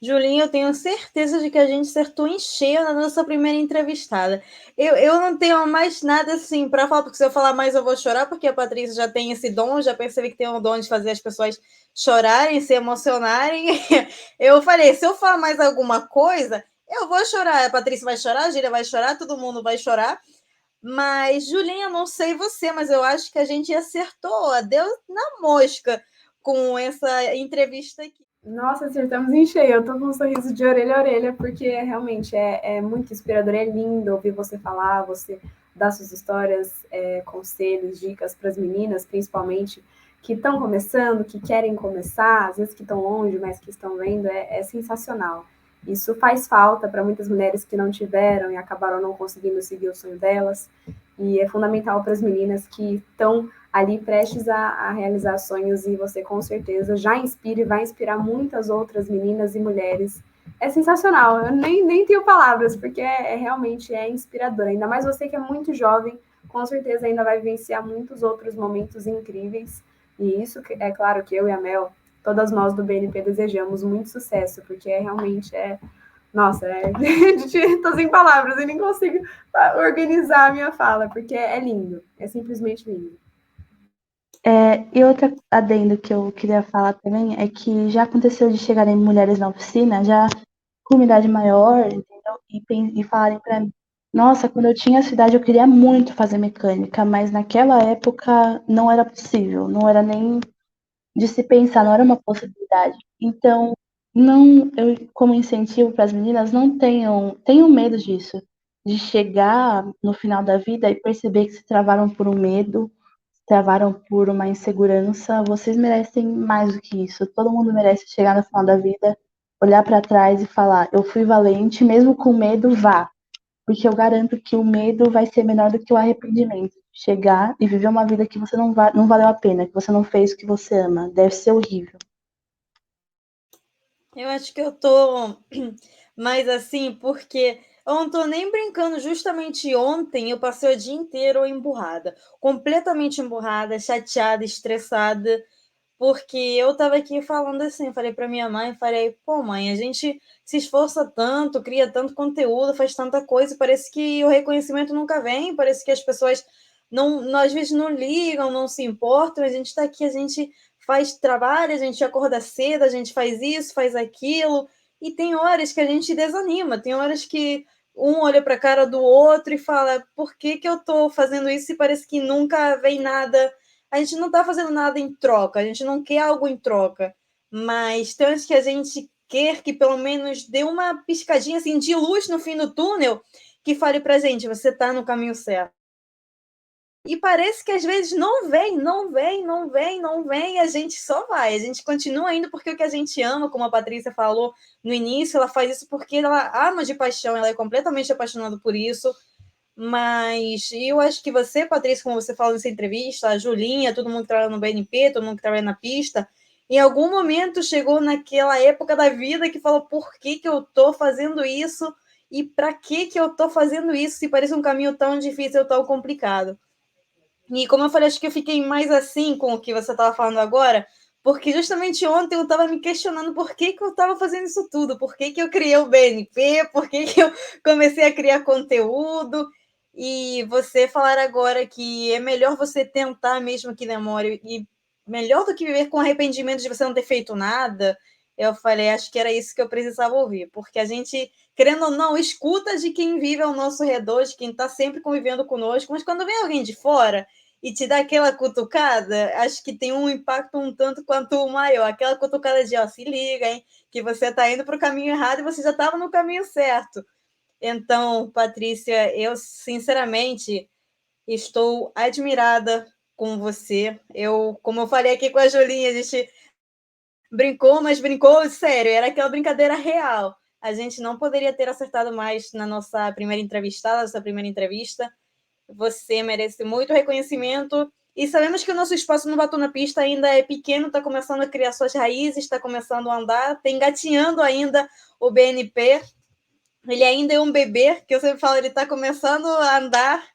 Julinha, eu tenho certeza de que a gente acertou em cheio na nossa primeira entrevistada. Eu não tenho mais nada assim para falar, porque se eu falar mais eu vou chorar, porque a Patrícia já tem esse dom, já percebi que tem um dom de fazer as pessoas chorarem, se emocionarem. Eu falei, se eu falar mais alguma coisa, eu vou chorar. A Patrícia vai chorar, a Gíria vai chorar, todo mundo vai chorar. Mas, Julinha, não sei você, mas eu acho que a gente acertou, deu na mosca com essa entrevista aqui. Nossa, acertamos em cheio. Eu tô com um sorriso de orelha a orelha, porque realmente é muito inspirador. É lindo ouvir você falar, você dar suas histórias, conselhos, dicas para as meninas, principalmente, que estão começando, que querem começar, às vezes que estão longe, mas que estão vendo. É sensacional. Isso faz falta para muitas mulheres que não tiveram e acabaram não conseguindo seguir o sonho delas. E é fundamental para as meninas que estão ali prestes a realizar sonhos, e você com certeza já inspira e vai inspirar muitas outras meninas e mulheres. É sensacional, eu nem tenho palavras, porque realmente é inspirador. Ainda mais você que é muito jovem, com certeza ainda vai vivenciar muitos outros momentos incríveis. E isso, é claro que eu e a Mel, todas nós do BNP desejamos muito sucesso, porque realmente nossa, tô sem palavras, eu nem consigo organizar a minha fala, porque é lindo, é simplesmente lindo. E outra adendo que eu queria falar também é que já aconteceu de chegarem mulheres na oficina, já com uma idade maior, entendeu? E falarem pra mim, nossa, quando eu tinha essa idade eu queria muito fazer mecânica, mas naquela época não era possível, não era nem de se pensar, não era uma possibilidade. Então, não, eu como incentivo para as meninas, não tenham medo disso, de chegar no final da vida e perceber que se travaram por um medo, travaram por uma insegurança. Vocês merecem mais do que isso. Todo mundo merece chegar no final da vida, olhar para trás e falar: eu fui valente, mesmo com medo, vá. Porque eu garanto que o medo vai ser menor do que o arrependimento. Chegar e viver uma vida que você não valeu a pena, que você não fez o que você ama. Deve ser horrível. Eu acho que eu tô mais assim, porque eu não tô nem brincando. Justamente ontem eu passei o dia inteiro emburrada, completamente emburrada, chateada, estressada, porque eu tava aqui falando assim, falei para minha mãe, falei, pô, mãe, a gente se esforça tanto, cria tanto conteúdo, faz tanta coisa, parece que o reconhecimento nunca vem, parece que as pessoas às vezes não ligam, não se importam, a gente está aqui, a gente faz trabalho, a gente acorda cedo, a gente faz isso, faz aquilo, e tem horas que a gente desanima, tem horas que um olha para a cara do outro e fala, por que que eu estou fazendo isso e parece que nunca vem nada. A gente não está fazendo nada em troca, a gente não quer algo em troca, mas tem horas que a gente quer que pelo menos dê uma piscadinha assim, de luz no fim do túnel, que fale para a gente, você está no caminho certo. E parece que às vezes não vem, não vem, não vem, não vem, e a gente só vai, a gente continua indo porque o que a gente ama, como a Patrícia falou no início, ela faz isso porque ela ama de paixão, ela é completamente apaixonada por isso. Mas eu acho que você, Patrícia, como você falou nessa entrevista, a Julinha, todo mundo que trabalha no BNP, todo mundo que trabalha na pista, em algum momento chegou naquela época da vida que falou, por que que eu estou fazendo isso? E para que eu estou fazendo isso se parece um caminho tão difícil, tão complicado? E como eu falei, acho que eu fiquei mais assim com o que você estava falando agora, porque justamente ontem eu estava me questionando por que que eu estava fazendo isso tudo, por que que eu criei o BNP, por que que eu comecei a criar conteúdo, e você falar agora que é melhor você tentar mesmo que demore, e melhor do que viver com arrependimento de você não ter feito nada, eu falei, acho que era isso que eu precisava ouvir, porque a gente, querendo ou não, escuta de quem vive ao nosso redor, de quem está sempre convivendo conosco, mas quando vem alguém de fora e te dá aquela cutucada, acho que tem um impacto um tanto quanto maior. Aquela cutucada de, ó, se liga, hein, que você está indo para o caminho errado e você já estava no caminho certo. Então, Patrícia, eu sinceramente estou admirada com você. Como eu falei aqui com a Julinha, a gente brincou, mas brincou sério, era aquela brincadeira real. A gente não poderia ter acertado mais na nossa primeira entrevistada, nossa primeira entrevista. Você merece muito reconhecimento. E sabemos que o nosso espaço no Batom na Pista ainda é pequeno, está começando a criar suas raízes, está começando a andar, está engatinhando ainda o BNP. Ele ainda é um bebê, que eu sempre falo, ele está começando a andar.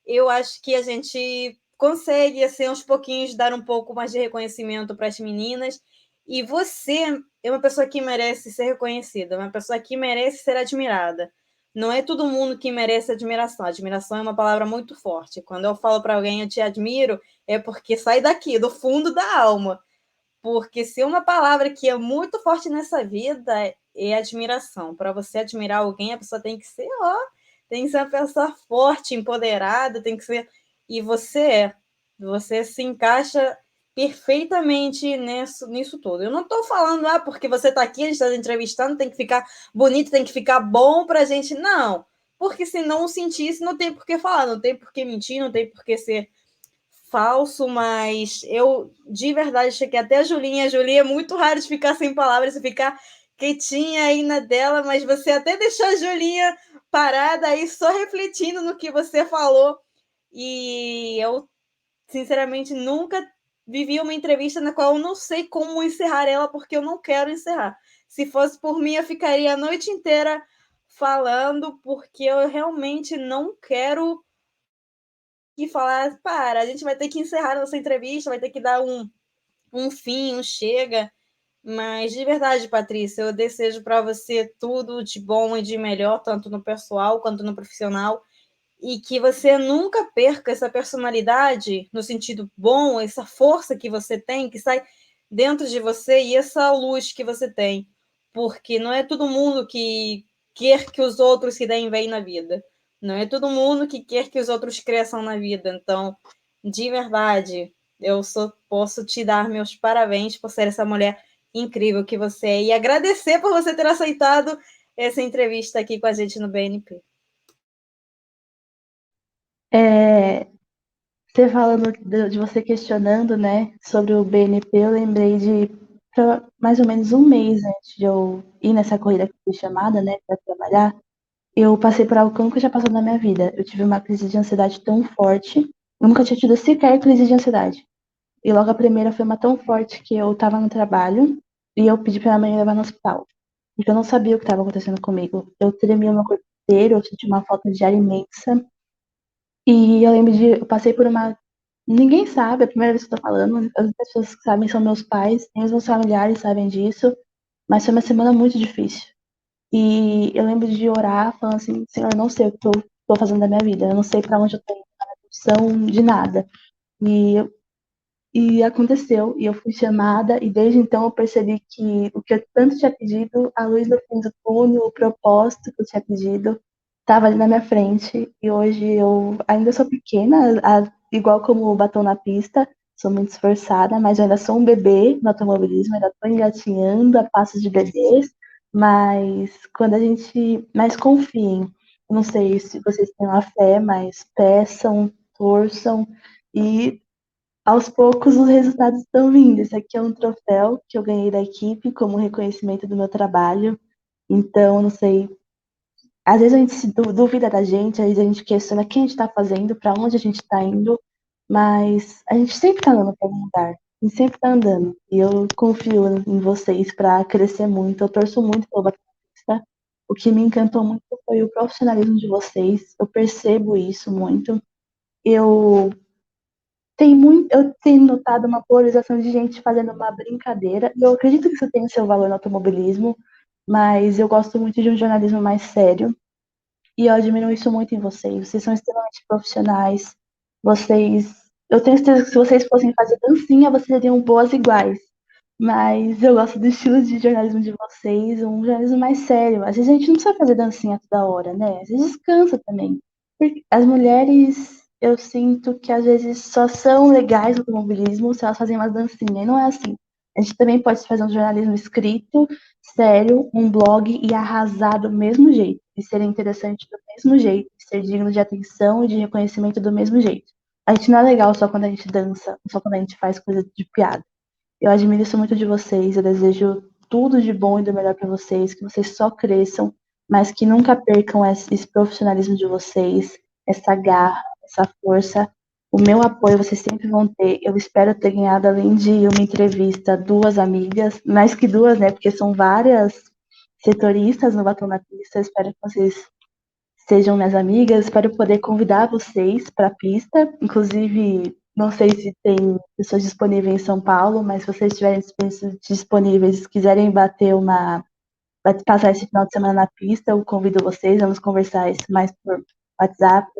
Eu acho que a gente consegue, assim, aos pouquinhos, dar um pouco mais de reconhecimento para as meninas. E você é uma pessoa que merece ser reconhecida, uma pessoa que merece ser admirada. Não é todo mundo que merece admiração. Admiração é uma palavra muito forte. Quando eu falo para alguém eu te admiro, é porque sai daqui, do fundo da alma. Porque se uma palavra que é muito forte nessa vida é admiração. Para você admirar alguém, a pessoa tem que ser, ó, tem que ser uma pessoa forte, empoderada, tem que ser. E você é. Você se encaixa perfeitamente nisso tudo. Eu não estou falando, porque você está aqui, a gente está entrevistando, tem que ficar bonito, tem que ficar bom para a gente. Não. Porque se não sentisse, não tem por que falar, não tem por que mentir, não tem por que ser falso, mas eu de verdade cheguei até a Julinha. A Julinha é muito raro de ficar sem palavras e ficar quietinha aí na dela, mas você até deixou a Julinha parada aí só refletindo no que você falou. E eu, sinceramente, nunca vivi uma entrevista na qual eu não sei como encerrar ela, porque eu não quero encerrar. Se fosse por mim, eu ficaria a noite inteira falando, porque eu realmente não quero que falar, para, a gente vai ter que encerrar nossa entrevista, vai ter que dar um fim, um chega. Mas de verdade, Patrícia, eu desejo para você tudo de bom e de melhor, tanto no pessoal quanto no profissional, e que você nunca perca essa personalidade no sentido bom, essa força que você tem, que sai dentro de você e essa luz que você tem, porque não é todo mundo que quer que os outros se deem bem na vida, não é todo mundo que quer que os outros cresçam na vida. Então, de verdade, posso te dar meus parabéns por ser essa mulher incrível que você é e agradecer por você ter aceitado essa entrevista aqui com a gente no BNP. Você falando de você questionando, né, sobre o BNP, eu lembrei de mais ou menos um mês antes de eu ir nessa corrida que fui chamada, né, para trabalhar, eu passei por algo que eu nunca tinha passado na minha vida. Eu tive uma crise de ansiedade tão forte, eu nunca tinha tido sequer crise de ansiedade. E logo a primeira foi uma tão forte que eu tava no trabalho e eu pedi pra minha mãe me levar no hospital. Porque eu não sabia o que estava acontecendo comigo. Eu tremia o meu corpo inteiro, eu senti uma falta de ar imensa. E eu lembro eu passei por uma. Ninguém sabe, é a primeira vez que eu tô falando, as pessoas que sabem são meus pais, nem os meus familiares sabem disso, mas foi uma semana muito difícil. E eu lembro de orar, falando assim, Senhor, eu não sei o que eu tô fazendo da minha vida, eu não sei pra onde eu tô indo, não tenho noção de nada. E, e aconteceu, e eu fui chamada, e desde então eu percebi que o que eu tanto tinha pedido, a luz no fim do túnel, o propósito que eu tinha pedido, estava ali na minha frente. E hoje eu ainda sou pequena, igual como o batom na pista, sou muito esforçada, mas eu ainda sou um bebê no automobilismo, ainda estou engatinhando a passos de bebês, mas quando a gente mais confiem, não sei se vocês têm uma fé, mas peçam, torçam, e aos poucos os resultados estão vindo. Esse aqui é um troféu que eu ganhei da equipe como reconhecimento do meu trabalho. Então, não sei, às vezes a gente se duvida da gente, às vezes a gente questiona o que a gente está fazendo, para onde a gente está indo, mas a gente sempre está andando para algum lugar, a gente sempre está andando. E eu confio em vocês para crescer muito, eu torço muito pelo Batista. O que me encantou muito foi o profissionalismo de vocês, eu percebo isso muito. Eu eu tenho notado uma polarização de gente fazendo uma brincadeira, e eu acredito que isso tem o seu valor no automobilismo, mas eu gosto muito de um jornalismo mais sério, e eu admiro isso muito em vocês. Vocês são extremamente profissionais, vocês... Eu tenho certeza que se vocês fossem fazer dancinha, vocês seriam boas iguais. Mas eu gosto do estilo de jornalismo de vocês, um jornalismo mais sério. Às vezes a gente não precisa fazer dancinha toda hora, né? Às vezes cansa também. Porque as mulheres, eu sinto que às vezes só são legais no automobilismo se elas fazem uma dancinha. E não é assim. A gente também pode fazer um jornalismo escrito, sério, um blog e arrasar do mesmo jeito. E ser interessante do mesmo jeito. E ser digno de atenção e de reconhecimento do mesmo jeito. A gente não é legal só quando a gente dança, só quando a gente faz coisa de piada. Eu admiro isso muito de vocês, eu desejo tudo de bom e do melhor para vocês, que vocês só cresçam, mas que nunca percam esse profissionalismo de vocês, essa garra, essa força. O meu apoio vocês sempre vão ter. Eu espero ter ganhado, além de uma entrevista, duas amigas, mais que duas, né? Porque são várias setoristas no Batom na Pista. Eu espero que vocês sejam minhas amigas. Espero poder convidar vocês para a pista. Inclusive, não sei se tem pessoas disponíveis em São Paulo, mas se vocês estiverem disponíveis, quiserem passar esse final de semana na pista, eu convido vocês. Vamos conversar isso mais por WhatsApp.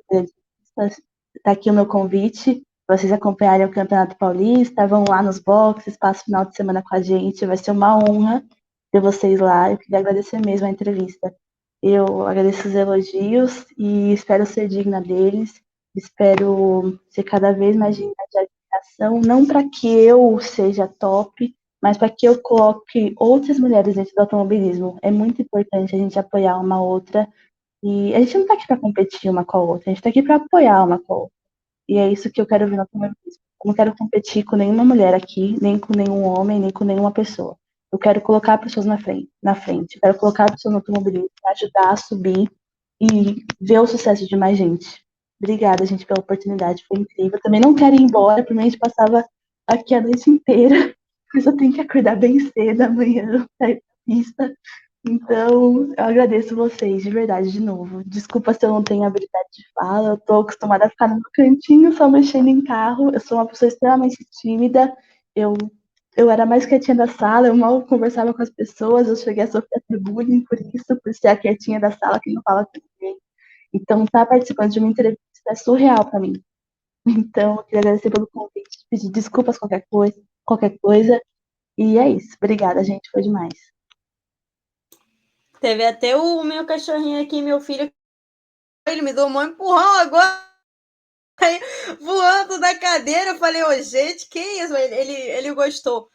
Está aqui o meu convite. Vocês acompanharem o Campeonato Paulista, vão lá nos boxes, passam o final de semana com a gente. Vai ser uma honra ter vocês lá. Eu queria agradecer mesmo a entrevista. Eu agradeço os elogios e espero ser digna deles. Espero ser cada vez mais digna de admiração, não para que eu seja top, mas para que eu coloque outras mulheres dentro do automobilismo. É muito importante a gente apoiar uma outra. E a gente não está aqui para competir uma com a outra, a gente está aqui para apoiar uma com a outra. E é isso que eu quero ver no automobilismo. Eu não quero competir com nenhuma mulher aqui, nem com nenhum homem, nem com nenhuma pessoa. Eu quero colocar pessoas na frente. Eu quero colocar pessoas no automobilismo para ajudar a subir e ver o sucesso de mais gente. Obrigada, gente, pela oportunidade. Foi incrível. Eu também não quero ir embora. Pra mim, a gente passava aqui a noite inteira. Mas eu tenho que acordar bem cedo amanhã para ir pra pista. Então, eu agradeço vocês, de verdade, de novo. Desculpa se eu não tenho habilidade de fala. Eu tô acostumada a ficar no meu cantinho só mexendo em carro. Eu sou uma pessoa extremamente tímida. Eu eu era mais quietinha da sala, eu mal conversava com as pessoas, eu cheguei a sofrer até bullying por isso, por ser a quietinha da sala que não fala com ninguém. Então, estar participando de uma entrevista é surreal para mim. Então, eu queria agradecer pelo convite, pedir desculpas qualquer coisa. E é isso. Obrigada, gente. Foi demais. Teve até o meu cachorrinho aqui, meu filho, ele me deu um empurrão agora, voando da cadeira. Eu falei, ô, gente, que isso? Ele gostou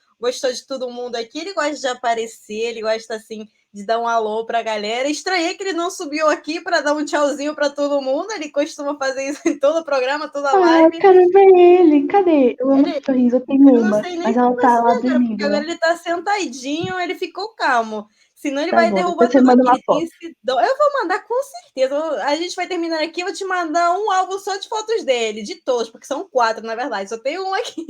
de todo mundo aqui, ele gosta de aparecer, ele gosta, assim, de dar um alô pra galera. Estranhei que ele não subiu aqui para dar um tchauzinho para todo mundo, ele costuma fazer isso em todo o programa, toda Ah, eu live. quero ver ele. Cadê? Eu amo cachorrinhos, eu tenho Eu não uma, sei nem mas se ela tá você lá agora, porque dormindo. agora ele tá sentadinho, ele ficou calmo. Senão ele Tá vai bom, depois derrubar você tudo manda aqui. uma Ele tem foto. esse dom. Eu vou mandar com certeza. A gente vai terminar aqui, eu vou te mandar um álbum só de fotos dele, de todos, porque são 4, na verdade. Só tenho um aqui.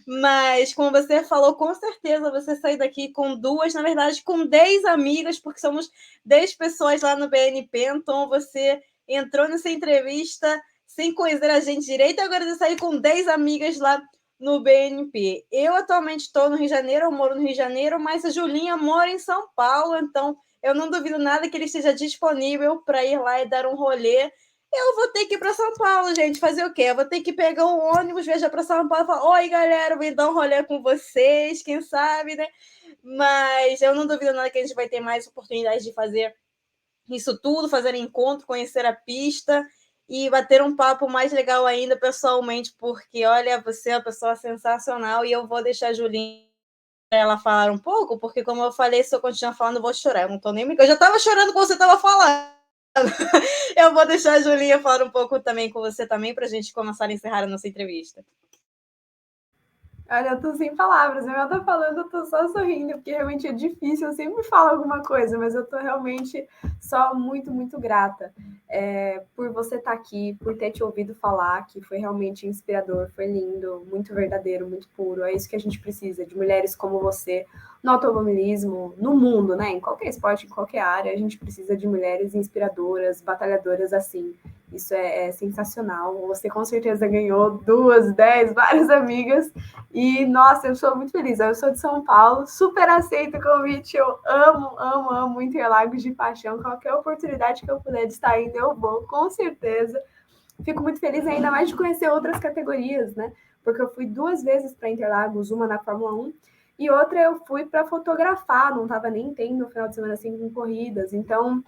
Mas, como você falou, com certeza você sair daqui com 2, na verdade, com 10 amigas, porque somos 10 pessoas lá no BNP. Então, você entrou nessa entrevista sem conhecer a gente direito, agora você sair com 10 amigas lá no BNP. Eu atualmente estou no Rio de Janeiro, eu moro no Rio de Janeiro, mas a Julinha mora em São Paulo, então eu não duvido nada que ele esteja disponível para ir lá e dar um rolê. Eu vou ter que ir para São Paulo, gente. Fazer o quê? Eu vou ter que pegar um ônibus, viajar para São Paulo e falar: oi, galera, vim dar um rolê com vocês, quem sabe, né? Mas eu não duvido nada que a gente vai ter mais oportunidades de fazer isso tudo, fazer encontro, conhecer a pista e bater um papo mais legal ainda pessoalmente, porque olha, você é uma pessoa sensacional e eu vou deixar a Julinha ela falar um pouco, porque como eu falei, se eu continuar falando, eu vou chorar. Eu não tô nem brincando. Eu já tava chorando quando você tava falando. Eu vou deixar a Julinha falar um pouco também com você também, pra gente começar a encerrar a nossa entrevista. Olha, eu tô sem palavras. Eu tô falando, eu tô só sorrindo, porque realmente é difícil. Eu sempre falo alguma coisa, mas eu tô realmente só muito, muito grata por você estar aqui, por ter te ouvido falar, que foi realmente inspirador, foi lindo, muito verdadeiro, muito puro. É isso que a gente precisa, de mulheres como você, no automobilismo, no mundo, né? Em qualquer esporte, em qualquer área, a gente precisa de mulheres inspiradoras, batalhadoras assim. Isso é sensacional. Você com certeza ganhou 2, 10, várias amigas. E, nossa, eu sou muito feliz. Eu sou de São Paulo, super aceito o convite. Eu amo, amo, amo Interlagos de paixão. Qualquer oportunidade que eu puder de estar indo, eu vou, com certeza. Fico muito feliz ainda mais de conhecer outras categorias, né? Porque eu fui 2 vezes para Interlagos, uma na Fórmula 1 e outra eu fui para fotografar, não estava nem tendo no final de semana assim com corridas. Então,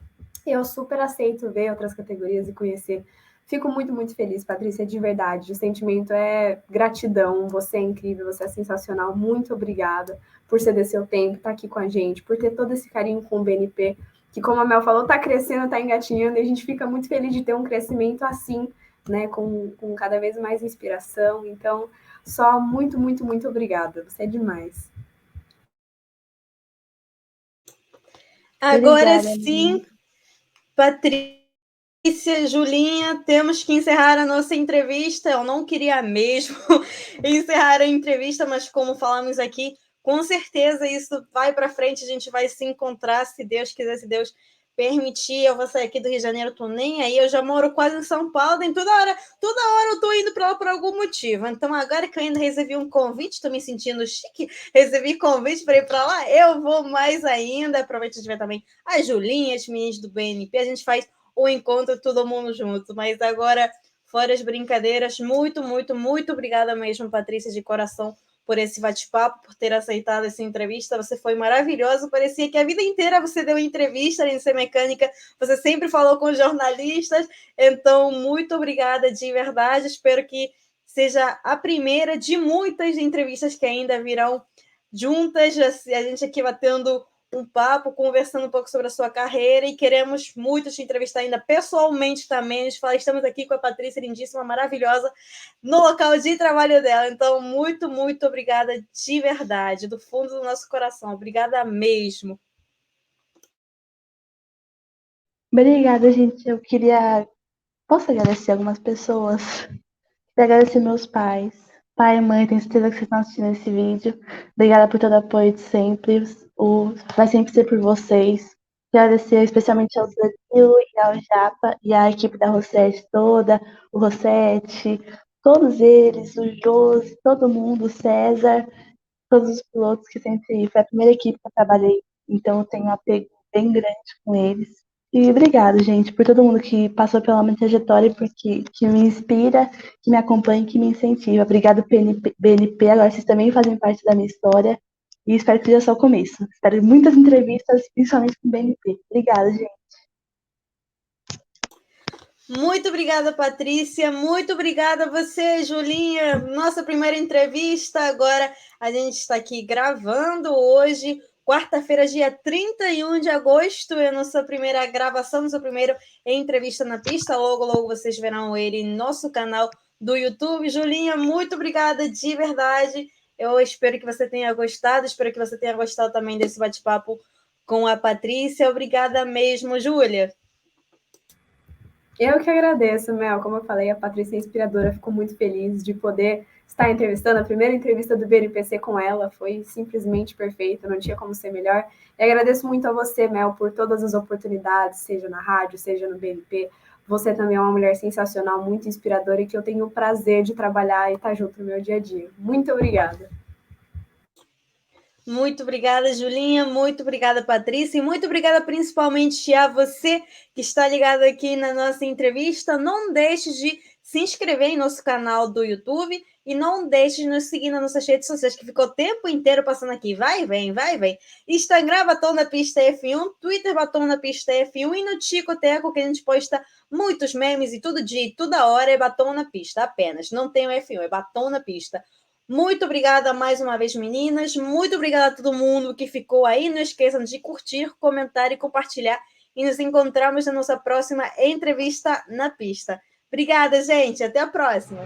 eu super aceito ver outras categorias e conhecer. Fico muito, muito feliz, Patrícia, de verdade. O sentimento é gratidão. Você é incrível, você é sensacional. Muito obrigada por ceder seu tempo, estar aqui com a gente, por ter todo esse carinho com o BNP, que, como a Mel falou, está crescendo, está engatinhando, e a gente fica muito feliz de ter um crescimento assim, né, com cada vez mais inspiração. Então, só muito, muito, muito obrigada. Você é demais. Agora Obrigada, sim, Patrícia, Julinha, temos que encerrar a nossa entrevista. Eu não queria mesmo encerrar a entrevista, mas como falamos aqui, com certeza isso vai para frente, a gente vai se encontrar, se Deus quiser, se Deus permitir. Eu vou sair aqui do Rio de Janeiro, tô nem aí, eu já moro quase em São Paulo, em toda hora eu tô indo para lá por algum motivo. Então, agora que eu ainda recebi um convite, tô me sentindo chique, recebi convite para ir para lá, eu vou mais ainda. Aproveito de ver também a Julinha, as meninas do BNP, a gente faz o encontro todo mundo junto. Mas agora, fora as brincadeiras, muito, muito, muito obrigada mesmo, Patrícia, de coração, por esse bate-papo, por ter aceitado essa entrevista. Você foi maravilhoso. Parecia que a vida inteira você deu entrevista, além de ser mecânica, você sempre falou com jornalistas. Então, muito obrigada de verdade. Espero que seja a primeira de muitas entrevistas que ainda virão juntas. A gente aqui batendo um papo, conversando um pouco sobre a sua carreira, e queremos muito te entrevistar ainda pessoalmente também. A gente fala, estamos aqui com a Patrícia, lindíssima, maravilhosa, no local de trabalho dela. Então, muito, muito obrigada de verdade, do fundo do nosso coração. Obrigada mesmo. Obrigada, gente. Posso agradecer algumas pessoas? Queria agradecer meus pais. Pai e mãe, tenho certeza que vocês estão assistindo esse vídeo. Obrigada por todo o apoio de sempre. Vai sempre ser por vocês. Quero agradecer especialmente ao Brasil e ao Japa e à equipe da Rossetti toda, o Rossetti, todos eles, o Josi, todo mundo, o César, todos os pilotos que sempre foi a primeira equipe que eu trabalhei, então eu tenho um apego bem grande com eles. E obrigado, gente, por todo mundo que passou pela minha trajetória, porque que me inspira, que me acompanha, que me incentiva. Obrigado, BNP. Agora vocês também fazem parte da minha história. E espero que seja só o começo. Espero muitas entrevistas, principalmente com o BNP. Obrigada, gente. Muito obrigada, Patrícia. Muito obrigada a você, Julinha. Nossa primeira entrevista. Agora a gente está aqui gravando hoje, quarta-feira, dia 31 de agosto. É a nossa primeira gravação, nossa primeira entrevista na pista. Logo, logo vocês verão ele no nosso canal do YouTube. Julinha, muito obrigada de verdade. Eu espero que você tenha gostado. Espero que você tenha gostado também desse bate-papo com a Patrícia. Obrigada mesmo, Júlia. Eu que agradeço, Mel. Como eu falei, a Patrícia é inspiradora. Fico muito feliz de poder estar entrevistando. A primeira entrevista do BNPC com ela foi simplesmente perfeita, não tinha como ser melhor. E agradeço muito a você, Mel, por todas as oportunidades, seja na rádio, seja no BNP. Você também é uma mulher sensacional, muito inspiradora e que eu tenho o prazer de trabalhar e estar junto no meu dia a dia. Muito obrigada. Muito obrigada, Julinha. Muito obrigada, Patrícia. E muito obrigada principalmente a você que está ligado aqui na nossa entrevista. Não deixe de se inscrever em nosso canal do YouTube e não deixe de nos seguir nas nossas redes sociais, que ficou o tempo inteiro passando aqui. Vai e vem, vai e vem. Instagram, Batom na Pista F1, Twitter, Batom na Pista F1 e no Ticoteco, que a gente posta muitos memes e todo dia e toda hora é Batom na Pista apenas. Não tem o F1, é Batom na Pista. Muito obrigada mais uma vez, meninas. Muito obrigada a todo mundo que ficou aí. Não esqueçam de curtir, comentar e compartilhar. E nos encontramos na nossa próxima entrevista na pista. Obrigada, gente. Até a próxima.